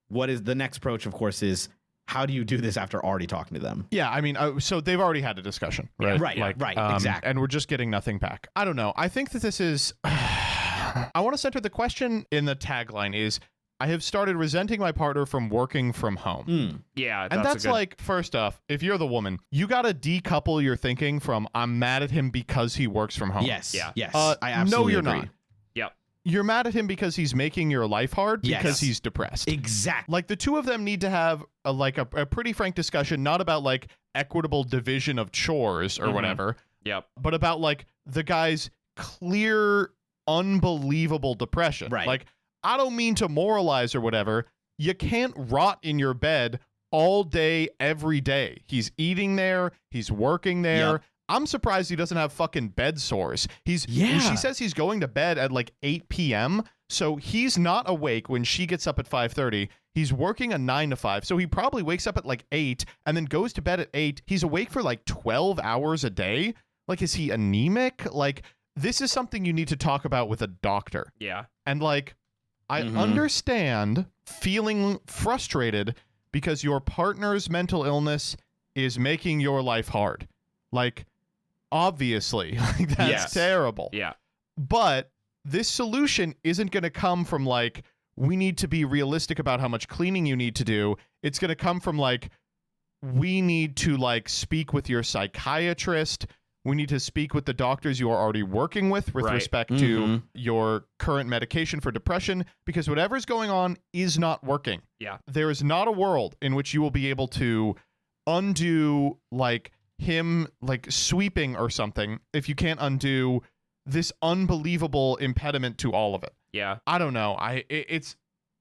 What is the next approach, of course, is how do you do this after already talking to them? Yeah, I mean, so they've already had a discussion, right? Right, right, exactly. And we're just getting nothing back. I don't know. I think that this is... I want to center the question in the tagline is, I have started resenting my partner from working from home. Yeah. And that's like, first off, if you're the woman, you got to decouple your thinking from, I'm mad at him because he works from home. Yes. Yeah. Yes. I absolutely no, you're agree. not. Yep. you're mad at him because he's making your life hard because Yes. he's depressed. Exactly. Like the two of them need to have a pretty frank discussion, not about like equitable division of chores or whatever, Yep. but about like the guy's clear, unbelievable depression. Right. Like, I don't mean to moralize or whatever. You can't rot in your bed all day, every day. He's eating there. He's working there. Yep. I'm surprised he doesn't have fucking bed sores. She Yeah. says he's going to bed at like 8 p.m. So he's not awake when she gets up at 5:30. He's working a 9 to 5. So he probably wakes up at like 8 and then goes to bed at 8. He's awake for like 12 hours a day. Like, is he anemic? Like, this is something you need to talk about with a doctor. Yeah. And like, I understand feeling frustrated because your partner's mental illness is making your life hard. Like, obviously, like that's Yes. terrible. Yeah. But this solution isn't going to come from like, we need to be realistic about how much cleaning you need to do. It's going to come from like, we need to like speak with your psychiatrist. We need to speak with the doctors you are already working with Right. respect to your current medication for depression, because whatever's going on is not working. Yeah. There is not a world in which you will be able to undo like him like sweeping or something if you can't undo this unbelievable impediment to all of it. Yeah. I don't know. It's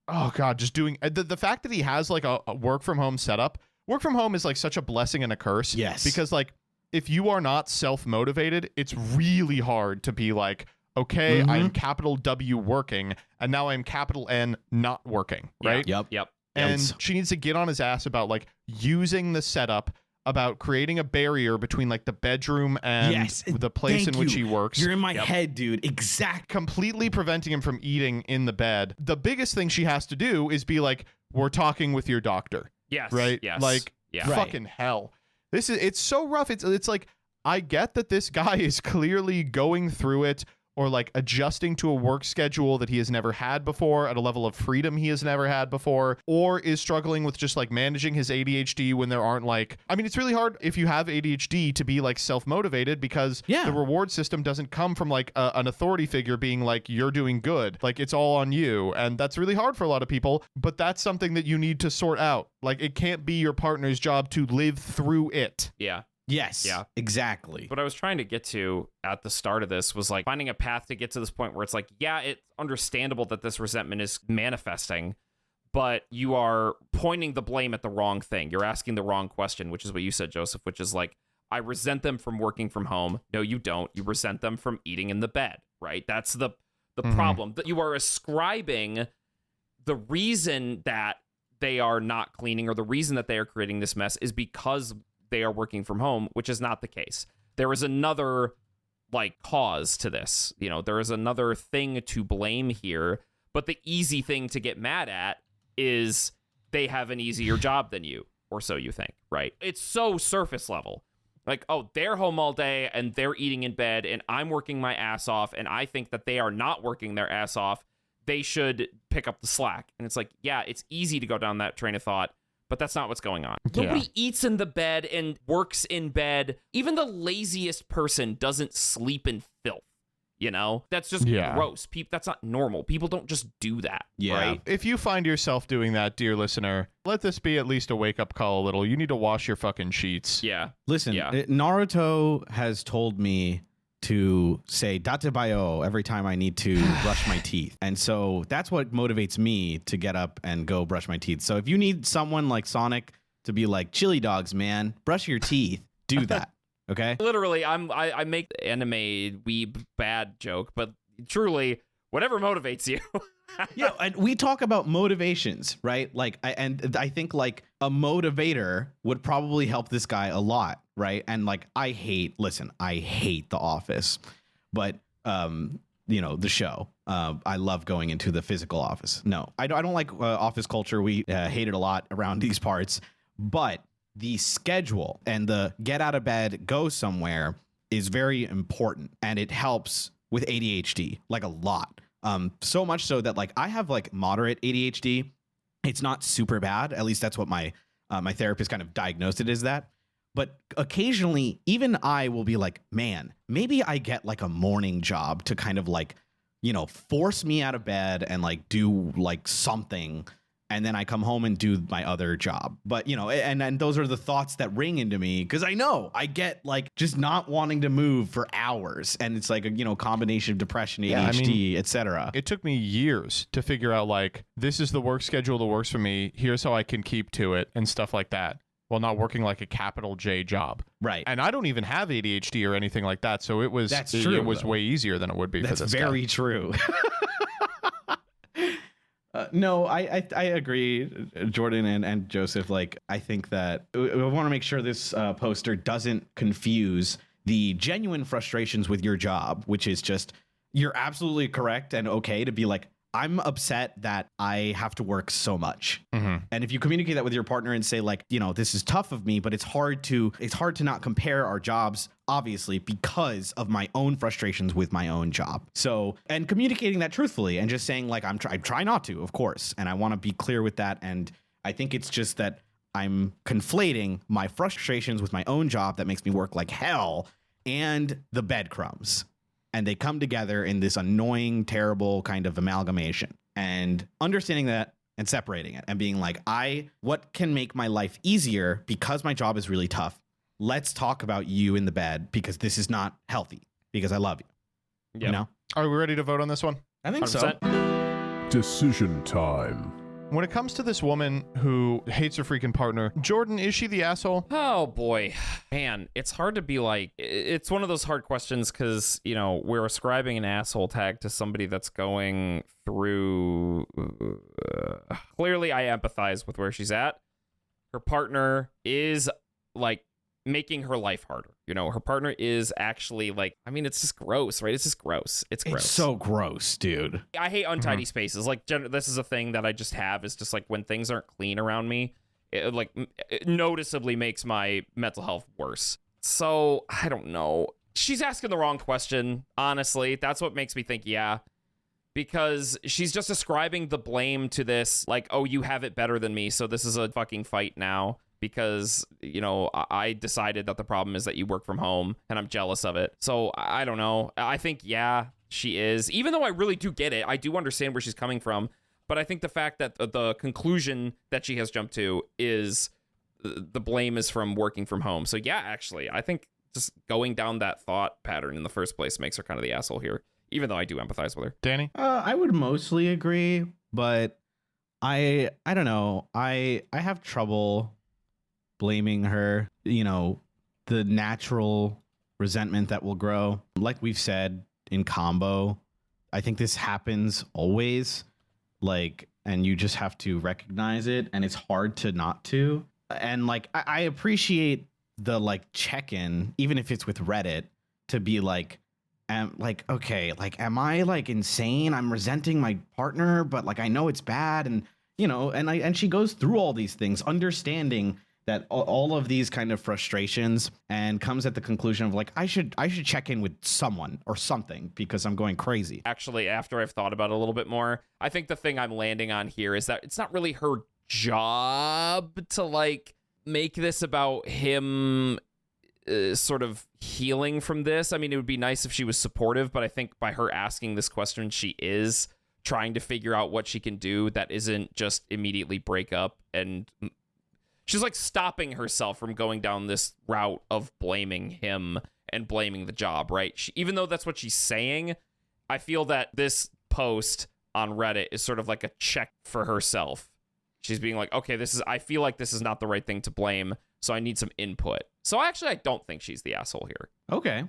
oh god, just doing the fact that he has like a work from home setup. Work from home is like such a blessing and a curse. Yes. Because like if you are not self-motivated, it's really hard to be like, okay, I'm capital W working and now I'm capital N not working, right? Yep. Yep. And she needs to get on his ass about like using the setup, about creating a barrier between like the bedroom and the place in which he works. You're in my head, dude. Exactly. Completely preventing him from eating in the bed. The biggest thing she has to do is be like, we're talking with your doctor. Yes. Right? Yes. Like, yeah. fucking hell. It's so rough. It's like, I get that this guy is clearly going through it or like adjusting to a work schedule that he has never had before at a level of freedom he has never had before, or is struggling with just like managing his ADHD when there aren't like, I mean, it's really hard if you have ADHD to be like self-motivated because the reward system doesn't come from like an authority figure being like, you're doing good. Like it's all on you. And that's really hard for a lot of people, but that's something that you need to sort out. Like it can't be your partner's job to live through it. Yeah. Yes. Yeah. Exactly. What I was trying to get to at the start of this was like finding a path to get to this point where it's like, yeah, it's understandable that this resentment is manifesting, but you are pointing the blame at the wrong thing. You're asking the wrong question, which is what you said, Joseph, which is like, I resent them from working from home. No, you don't. You resent them from eating in the bed, right? That's the problem. That you are ascribing the reason that they are not cleaning or the reason that they are creating this mess is because they are working from home, which is not the case. There is another like cause to this. You know, there is another thing to blame here, but the easy thing to get mad at is they have an easier job than you, or so you think, right? It's so surface level. Like, oh, they're home all day and they're eating in bed and I'm working my ass off and I think that they are not working their ass off. They should pick up the slack. And it's like, yeah, it's easy to go down that train of thought, but that's not what's going on. Nobody eats in the bed and works in bed. Even the laziest person doesn't sleep in filth. You know, that's just gross. That's not normal. People don't just do that. Right? If you find yourself doing that, dear listener, let this be at least a wake up call a little. You need to wash your fucking sheets. Yeah. Listen, Naruto has told me to say datebayo every time I need to brush my teeth. And so that's what motivates me to get up and go brush my teeth. So if you need someone like Sonic to be like, chili dogs, man, brush your teeth, do that. Okay. Literally, I make the anime weeb bad joke, but truly, whatever motivates you. Yeah, and we talk about motivations, right? Like, I think like a motivator would probably help this guy a lot, right? And like, I hate The Office, but you know, the show. I love going into the physical office. No, I don't like office culture. We hate it a lot around these parts, but the schedule and the get out of bed, go somewhere is very important, and it helps with ADHD like a lot. So much so that like I have like moderate ADHD. It's not super bad. At least that's what my therapist kind of diagnosed it as that. But occasionally, even I will be like, man, maybe I get like a morning job to kind of like force me out of bed and like do like something. And then I come home and do my other job. But, and those are the thoughts that ring into me because I know I get like just not wanting to move for hours. And it's like a, combination of depression, ADHD, etc. It took me years to figure out like, this is the work schedule that works for me. Here's how I can keep to it and stuff like that while not working like a capital J job. Right. And I don't even have ADHD or anything like that. So it was, it was way easier than it would be for this guy. That's very true. No, I agree, Jordan and Joseph. Like, I think that we want to make sure this poster doesn't confuse the genuine frustrations with your job, which is just you're absolutely correct and okay to be like, I'm upset that I have to work so much. Mm-hmm. And if you communicate that with your partner and say like, this is tough of me, but it's hard to not compare our jobs, obviously, because of my own frustrations with my own job. So, and communicating that truthfully and just saying like, I try not to, of course. And I want to be clear with that. And I think it's just that I'm conflating my frustrations with my own job that makes me work like hell and the breadcrumbs. And they come together in this annoying, terrible kind of amalgamation. And understanding that and separating it and being like, what can make my life easier because my job is really tough? Let's talk about you in the bed because this is not healthy because I love you. Yep. Are we ready to vote on this one? I think 100%. so. Decision time. When it comes to this woman who hates her freaking partner, Jordan, is she the asshole? Oh boy, man, it's hard to be like, it's one of those hard questions because, we're ascribing an asshole tag to somebody that's going through, clearly I empathize with where she's at. Her partner is like making her life harder. Her partner is actually like, it's just gross, right? It's just gross. It's gross. It's so gross, dude. I hate untidy spaces. Like, this is a thing that I just have. Is just like when things aren't clean around me, it noticeably makes my mental health worse. So I don't know. She's asking the wrong question. Honestly, that's what makes me think, yeah, because she's just ascribing the blame to this. Like, oh, you have it better than me, so this is a fucking fight now. Because, I decided that the problem is that you work from home and I'm jealous of it. So I don't know. I think, yeah, she is. Even though I really do get it. I do understand where she's coming from. But I think the fact that the conclusion that she has jumped to is the blame is from working from home. So, yeah, actually, I think just going down that thought pattern in the first place makes her kind of the asshole here. Even though I do empathize with her. Danny? I would mostly agree. But I don't know. I have trouble blaming her, the natural resentment that will grow. Like we've said in combo, I think this happens always, and you just have to recognize it, and it's hard to not to. And I appreciate the check-in, even if it's with Reddit, to be okay, am I insane? I'm resenting my partner, but I know it's bad, and and she goes through all these things, understanding that all of these kind of frustrations, and comes at the conclusion of I should check in with someone or something because I'm going crazy. Actually, after I've thought about it a little bit more, I think the thing I'm landing on here is that it's not really her job to make this about him sort of healing from this. It would be nice if she was supportive, but I think by her asking this question, she is trying to figure out what she can do that isn't just immediately break up, and she's stopping herself from going down this route of blaming him and blaming the job, right? Even though that's what she's saying, I feel that this post on Reddit is sort of like a check for herself. She's being like, okay, I feel like this is not the right thing to blame, so I need some input. So actually, I don't think she's the asshole here. Okay.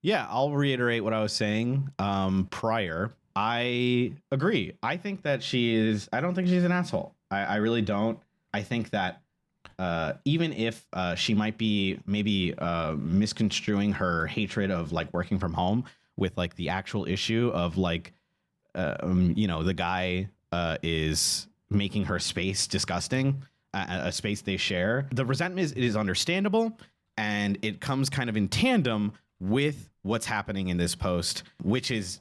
Yeah, I'll reiterate what I was saying prior. I agree. I think that I don't think she's an asshole. I really don't. I think that even if she might be maybe misconstruing her hatred of working from home with the actual issue of the guy is making her space disgusting, a space they share. The resentment is understandable, and it comes kind of in tandem with what's happening in this post, which is,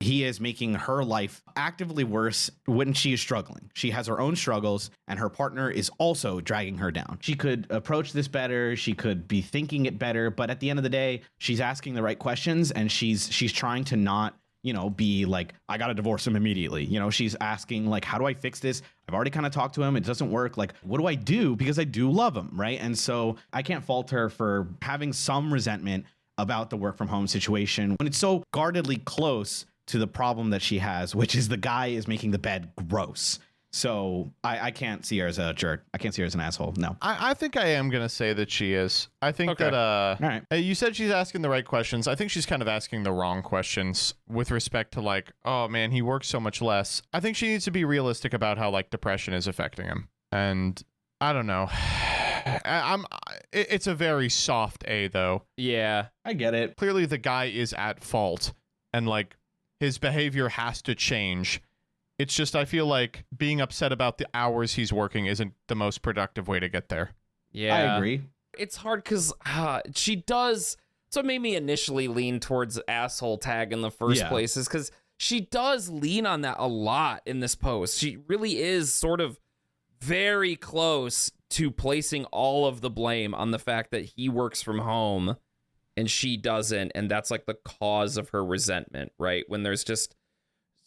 he is making her life actively worse when she is struggling. She has her own struggles, and her partner is also dragging her down. She could approach this better. She could be thinking it better. But at the end of the day, she's asking the right questions, and she's trying to not, be like, I got to divorce him immediately. She's asking like, how do I fix this? I've already kind of talked to him. It doesn't work. Like, what do I do? Because I do love him. Right. And so I can't fault her for having some resentment about the work from home situation when it's so guardedly close to the problem that she has, which is the guy is making the bed gross. So I can't see her as a jerk. I can't see her as an asshole. No. I think I am going to say that she is. I think that All right. you said she's asking the right questions. I think she's kind of asking the wrong questions with respect to like, oh man, he works so much less. I think she needs to be realistic about how like depression is affecting him. And I don't know. It's a very soft A though. Yeah. I get it. Clearly the guy is at fault and like his behavior has to change. It's just I feel like being upset about the hours he's working isn't the most productive way to get there. Yeah. I agree. It's hard because she does. So it made me initially lean towards asshole tag in the first place is because she does lean on that a lot in this post. She really is sort of very close to placing all of the blame on the fact that he works from home and she doesn't. And that's like the cause of her resentment, right? When there's just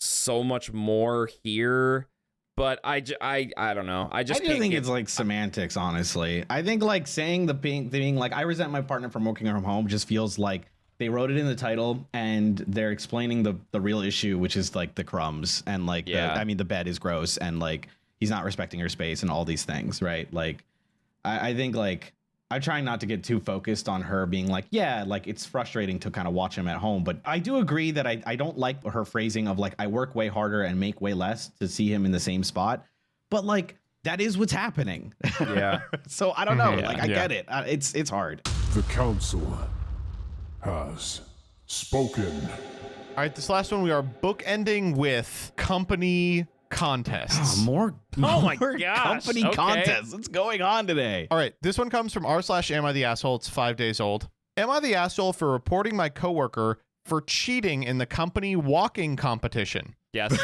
so much more here, but I don't know. I just think it's like semantics, honestly. I think like saying the being like I resent my partner from working from home just feels like they wrote it in the title and they're explaining the real issue, which is like the crumbs and like the bed is gross and like he's not respecting her space and all these things, right? Like I think like I'm trying not to get too focused on her being like, yeah, like it's frustrating to kind of watch him at home. But I do agree that I don't like her phrasing of like, I work way harder and make way less to see him in the same spot. But like, that is what's happening. Yeah. So I don't know. Yeah, like, I get it. It's hard. The Council has spoken. All right, this last one we are bookending with company contests. More my gosh. company Okay. contests. What's going on today? All right, this one comes from r/am I the asshole. It's 5 days old. Am I the asshole for reporting my coworker for cheating in the company walking competition? Yes.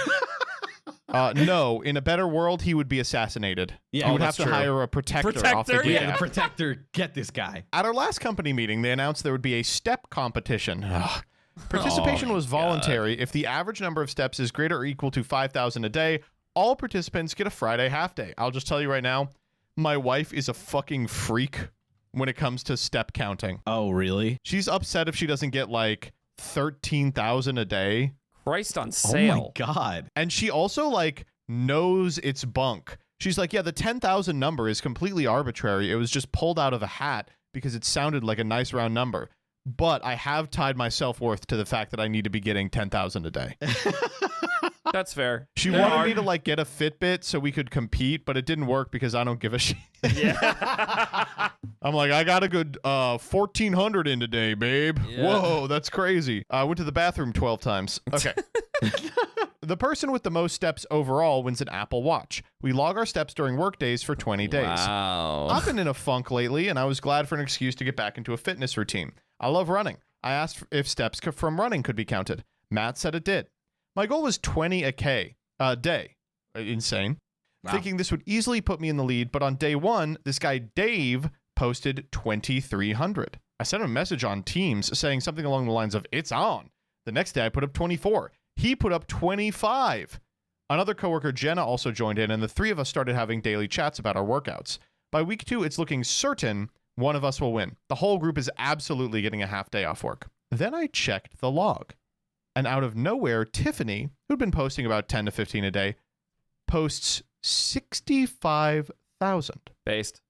No, in a better world, he would be assassinated. Yeah, you would have that's to true. hire a protector off the Protector? gate. Yeah, the protector. Get this guy. At our last company meeting, they announced there would be a step competition. Ugh. Participation was voluntary. If the average number of steps is greater or equal to 5,000 a day, all participants get a Friday half day. I'll just tell you right now, my wife is a fucking freak when it comes to step counting. Oh, really? She's upset if she doesn't get like 13,000 a day. Christ on Oh sale. my God. And she also like knows it's bunk. She's like, yeah, the 10,000 number is completely arbitrary. It was just pulled out of a hat because it sounded like a nice round number. But I have tied my self-worth to the fact that I need to be getting 10,000 a day. That's fair. She wanted me to like get a Fitbit so we could compete, but it didn't work because I don't give a shit. Yeah. I'm like, I got a good 1,400 in today, babe. Yeah. Whoa, that's crazy. I went to the bathroom 12 times. Okay. The person with the most steps overall wins an Apple Watch. We log our steps during work days for 20 days. Wow. I've been in a funk lately, and I was glad for an excuse to get back into a fitness routine. I love running. I asked if steps from running could be counted. Matt said it did. My goal was 20 a day. Insane. Wow. Thinking this would easily put me in the lead, but on day one, this guy Dave posted 2,300. I sent him a message on Teams saying something along the lines of, it's on. The next day, I put up 24. He put up 25. Another coworker, Jenna, also joined in, and the three of us started having daily chats about our workouts. By week 2, it's looking certain one of us will win. The whole group is absolutely getting a half day off work. Then I checked the log. And out of nowhere, Tiffany, who'd been posting about 10 to 15 a day, posts 65,000. Based.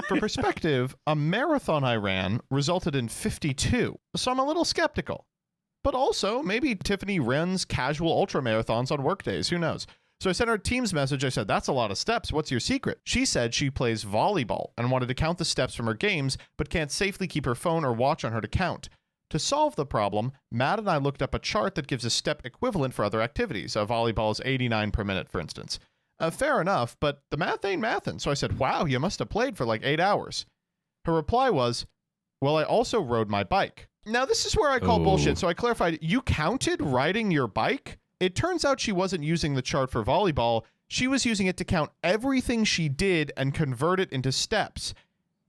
For perspective, a marathon I ran resulted in 52. So I'm a little skeptical. But also, maybe Tiffany runs casual ultra marathons on work days. Who knows? So I sent her a Teams message. I said, that's a lot of steps. What's your secret? She said she plays volleyball and wanted to count the steps from her games, but can't safely keep her phone or watch on her to count. To solve the problem, Matt and I looked up a chart that gives a step equivalent for other activities. Volleyball is 89 per minute, for instance. Fair enough, but the math ain't mathin'. So I said, wow, you must have played for like 8 hours. Her reply was, well, I also rode my bike. Now, this is where I call bullshit. So I clarified, you counted riding your bike? It turns out she wasn't using the chart for volleyball. She was using it to count everything she did and convert it into steps.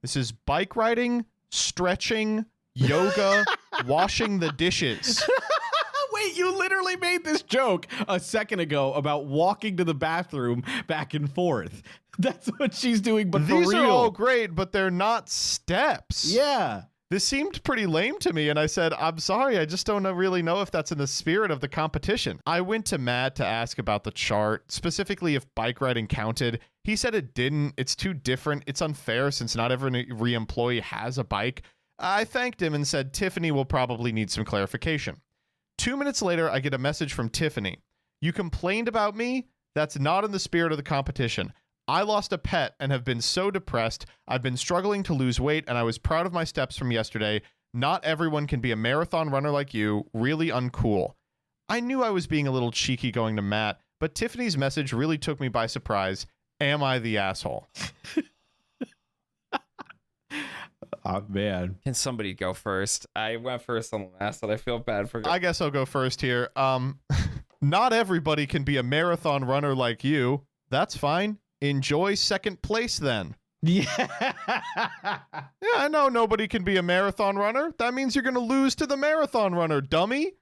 This is bike riding, stretching, yoga, washing the dishes. Wait, you literally made this joke a second ago about walking to the bathroom back and forth. That's what she's doing, but These for real. are all great, but they're not steps. Yeah. This seemed pretty lame to me, and I said, I'm sorry, I just don't really know if that's in the spirit of the competition. I went to Matt to ask about the chart, specifically if bike riding counted. He said it didn't. It's too different. It's unfair since not every employee has a bike. I thanked him and said Tiffany will probably need some clarification. 2 minutes later, I get a message from Tiffany. You complained about me? That's not in the spirit of the competition. I lost a pet and have been so depressed. I've been struggling to lose weight, and I was proud of my steps from yesterday. Not everyone can be a marathon runner like you. Really uncool. I knew I was being a little cheeky going to Matt, but Tiffany's message really took me by surprise. Am I the asshole? Oh, man. Can somebody go first? I went first on the last one. I feel bad for. I guess I'll go first here. Not everybody can be a marathon runner like you. That's fine. Enjoy second place then. Yeah. Yeah, I know nobody can be a marathon runner. That means you're going to lose to the marathon runner, dummy.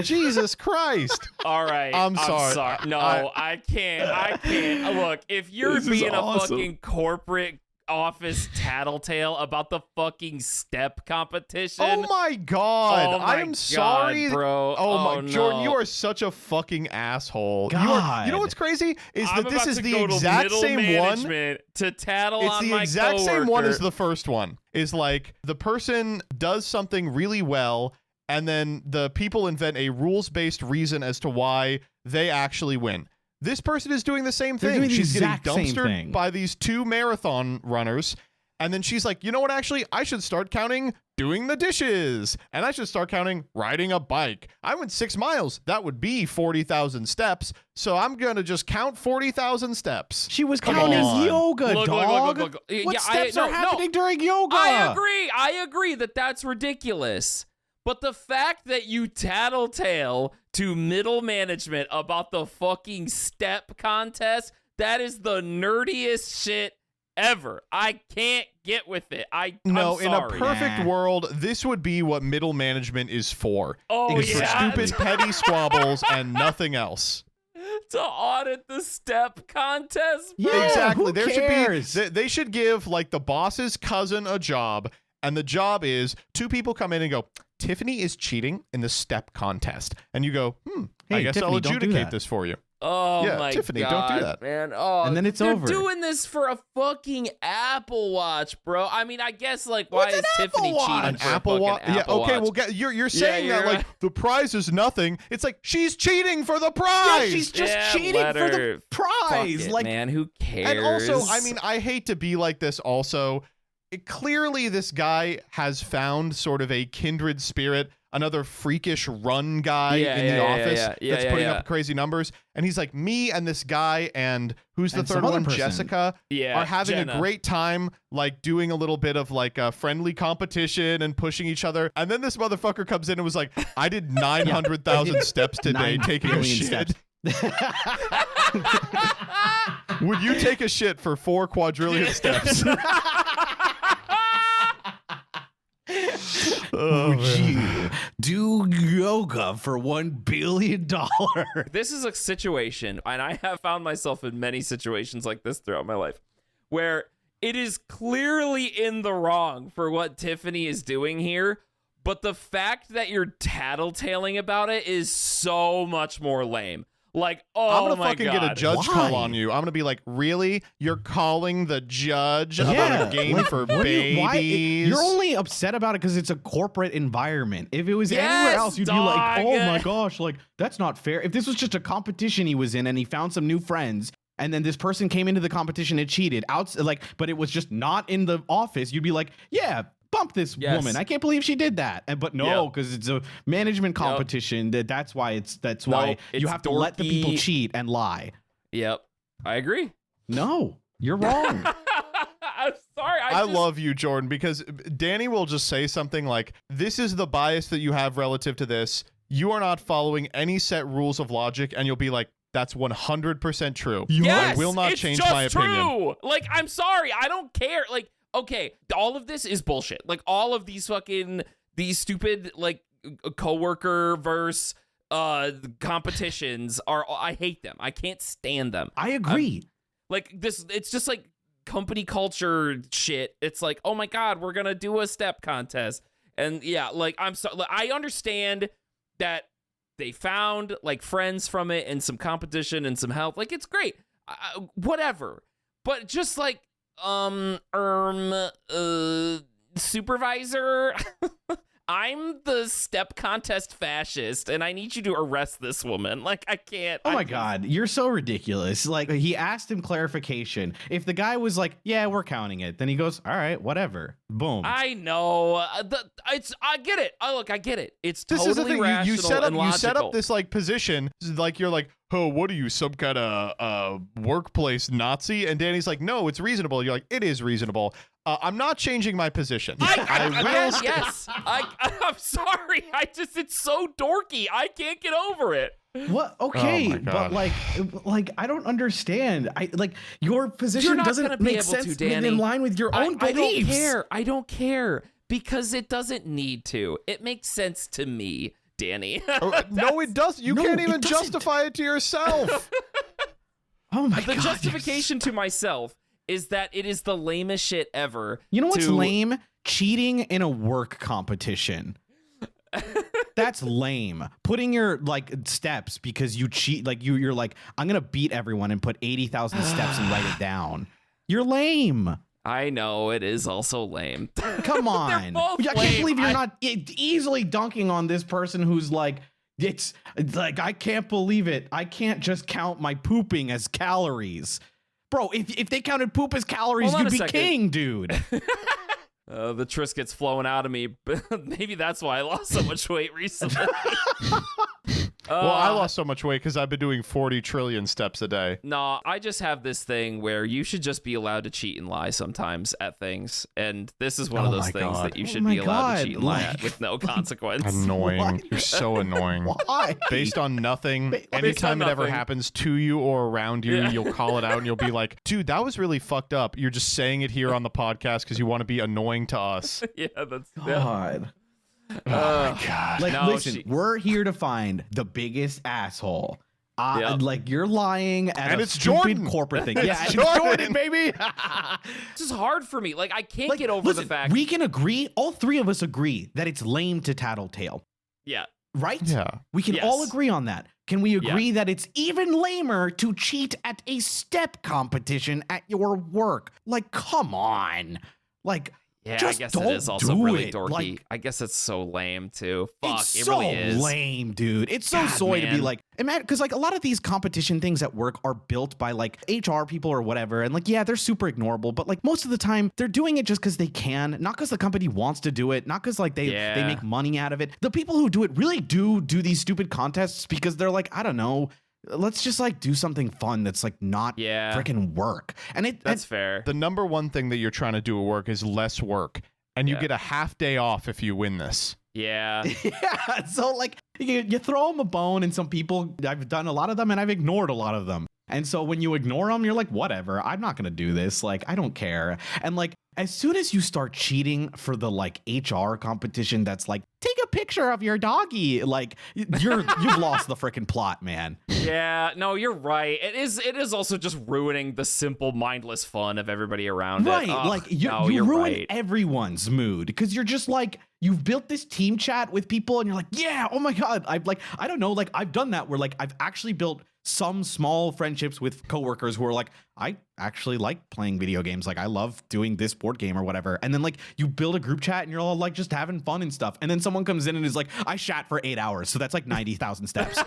Jesus Christ. All right. I'm sorry. No, I can't. Look, if you're This is being awesome. a fucking corporate office tattletale about the fucking step competition. Oh my God. Oh my I'm sorry. God, bro. Oh my, no. Jordan, you are such a fucking asshole. God. You know what's crazy? Is I'm that this about is to the go to exact middle same one. management to tattle It's on the my exact same one coworker. as the first one. Is like the person does something really well, and then the people invent a rules-based reason as to why they actually win. This person is doing the same They're thing. doing the She's getting exact same dumpstered thing. by these two marathon runners. And then she's like, you know what, actually, I should start counting doing the dishes. And I should start counting riding a bike. I went 6 miles. That would be 40,000 steps. So I'm going to just count 40,000 steps. She was Come counting on. yoga, Look, dog. look. What Yeah, steps are happening during yoga? I agree that that's ridiculous. But the fact that you tattletale to middle management about the fucking step contest, that is the nerdiest shit ever. I can't get with it. I'm In a sorry. perfect world, this would be what middle management is for. Oh, It's yeah. for stupid petty squabbles and nothing else. To audit the step contest, bro. Yeah, Exactly. who There cares? should be they should give like the boss's cousin a job, and the job is 2 people come in and go, Tiffany is cheating in the step contest. And you go, I Hey, guess Tiffany, I'll don't do adjudicate that. this for you. Oh Yeah, my Tiffany, God, don't do that. man. Oh, And then it's they're over. doing this for a fucking Apple Watch, bro. I mean, I guess like why is Tiffany cheating An for Apple a Watch. fucking Yeah, Apple okay, Watch? well, you're saying you're that like right. the prize is nothing. It's like she's cheating for the Yeah, prize. she's just Yeah, cheating let for the her. prize. Fuck it, Like, man, who cares? And also, I mean, I hate to be like this also. Clearly, this guy has found sort of a kindred spirit, another freakish run guy in the office that's putting up crazy numbers. And he's like, me and this guy and who's the And third some other one? person. Jessica Yeah, are having Jenna. a great time, like doing a little bit of like a friendly competition and pushing each other. And then this motherfucker comes in and was like, I did 900,000 steps today 9 taking a billion shit. steps. Would you take a shit for 4 quadrillion steps? Would you do yoga for $1 billion? This is a situation, and I have found myself in many situations like this throughout my life, where it is clearly in the wrong for what Tiffany is doing here, but the fact that you're tattletaling about it is so much more lame. Like, oh I'm gonna my fucking God. get a judge Why? call on you. I'm gonna be like, really? You're calling the judge about Yeah, a game like, for what do you- babies? You're only upset about it because it's a corporate environment. If it was Yes, anywhere else, you'd be like, dog. oh my gosh, like that's not fair. If this was just a competition he was in and he found some new friends, and then this person came into the competition and cheated but it was just not in the office, you'd be like, yeah, bump this Yes. woman. I can't believe she did that. But no, Yep. because it's a management competition. That's why you it's have to let the people dorky. cheat and lie. Yep, I agree. No, you're wrong. I'm sorry. I love you, Jordan, because Danny will just say something like, this is the bias that you have relative to this. You are not following any set rules of logic, and you'll be like, that's 100% true. Yes, I will not it's change just my opinion. true. Like, I'm sorry, I don't care. Like, okay, all of this is bullshit. Like, all of these stupid like coworker verse competitions I hate them. I can't stand them. I agree. Like this, it's just like company culture shit. It's like, oh my God, we're gonna do a step contest. And yeah, like I understand that they found like friends from it and some competition and some help. Like it's great, whatever. But just like supervisor, I'm the step contest fascist, and I need you to arrest this woman. Like, I can't. Oh my God, you're so ridiculous. Like, he asked him clarification. If the guy was like, yeah, we're counting it, then he goes, all right, whatever. Boom. I know. I get it. Look, I get it. It's This totally is the thing. rational You set up. and logical. You set up this like position. Like you're like, oh, what are you, some kind of workplace Nazi? And Danny's like, no, it's reasonable. You're like, it is reasonable. I'm not changing my position. Yes. I'm sorry. It's so dorky. I can't get over it. What? Okay, Oh my God. but like I don't understand. Your position You're not doesn't gonna be make able sense to, Danny. in line with your own beliefs. I don't care because it doesn't need to. It makes sense to me, Danny. No, it does. You No, can't it even doesn't. justify it to yourself. Oh my The God. justification to myself is that it is the lamest shit ever. You know what's to- lame? Cheating in a work competition. That's lame. Putting your like steps because you cheat, like you're like, I'm gonna beat everyone and put 80,000 steps and write it down. You're lame. I know it is also lame. Come on. both I can't lame. believe you're not easily dunking on this person who's like, it's like, I can't believe it. I can't just count my pooping as calories. Bro, if they counted poop as calories, Hold on you'd be a second. king, dude. The Triscuit's flowing out of me. Maybe that's why I lost so much weight recently. Well, I lost so much weight because I've been doing 40 trillion steps a day. No, I just have this thing where you should just be allowed to cheat and lie sometimes at things. And this is one of Oh those my things God. that you Oh should my be allowed to God. cheat and lie at Like- with no consequence. Annoying. Why? You're so annoying. Why? Based on nothing. Anytime it ever nothing. happens to you or around you, Yeah. you'll call it out and you'll be like, dude, that was really fucked up. You're just saying it here on the podcast because you want to be annoying to us. Yeah, that's God. Oh my God. Like, No, listen, we're here to find the biggest asshole. Yep. Like, you're lying at And a it's stupid Jordan. corporate thing. It's Yeah, it's Jordan. Jordan, baby. This is hard for me. Like, I can't Like, get over listen, the fact. we can agree, all three of us agree that it's lame to tattletale, Yeah. right? Yeah. We can Yes. all agree on that. Can we agree that it's even lamer to cheat at a step competition at your work? Like, come on. Like, Yeah, just I guess don't it is also do really it. dorky. Like, I guess it's so lame too. Fuck, it's it so really is. lame, dude. It's so God, soy to be man. like, imagine, because like a lot of these competition things at work are built by like HR people or whatever, and like, yeah, they're super ignorable, but like most of the time they're doing it just because they can, not because the company wants to do it, not because like they make money out of it. The people who do it really do these stupid contests because they're like, I don't know, let's just like do something fun that's like not freaking work. And That's fair. The number one thing that you're trying to do at work is less work. And you Yeah. get a half day off if you win this. Yeah. yeah, so like you throw them a bone, and some people, I've done a lot of them and I've ignored a lot of them. And so when you ignore them, you're like, whatever, I'm not going to do this. Like, I don't care. And like, as soon as you start cheating for the like HR competition, that's like, take a picture of your doggy. Like you've lost the freaking plot, man. Yeah, no, you're right. It is also just ruining the simple, mindless fun of everybody around Right. it. Ugh, Like you you're ruin right. everyone's mood because you're just like, you've built this team chat with people and you're like, yeah, oh my God. I don't know. Like I've done that where like I've actually built some small friendships with coworkers who are like, I actually like playing video games. Like I love doing this board game or whatever. And then like you build a group chat and you're all like just having fun and stuff. And then someone comes in and is like, I shat for 8 hours. So that's like 90,000 steps.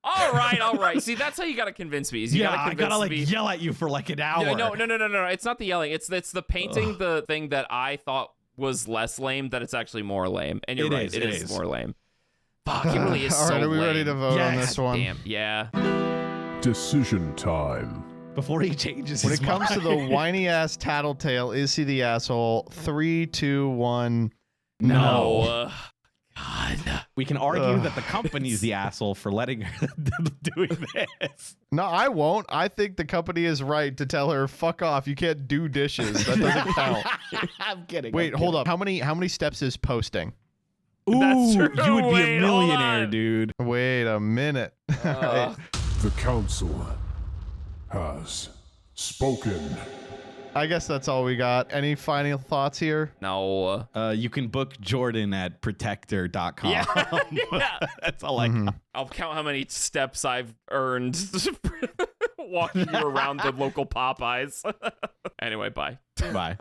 All right. See, that's how you gotta convince me. Is you Yeah, gotta I convince gotta like me. yell at you for like an hour. No. It's not the yelling. It's the painting the thing that I thought was less lame that it's actually more lame. And you're right. It is more lame. Fuck, it really is All so right, are we ready lame. to vote on Yes. this one? Damn, yeah. Decision time. Before he changes When his it comes to the mind. whiny ass tattletale, is he the asshole? 3, 2, 1. No. God. We can argue that the company's the asshole for letting her doing this. No, I won't. I think the company is right to tell her, fuck off. You can't do dishes. That doesn't count. I'm kidding. Wait, hold up. How many steps is posting? Ooh, That's true. you would be Wait, a hold millionaire, on. dude. Wait a minute. The Council has spoken. I guess that's all we got. Any final thoughts here? No. You can book Jordan at protector.com. Yeah. That's all I got. I'll count how many steps I've earned walking you around the local Popeyes. Anyway, bye. Bye.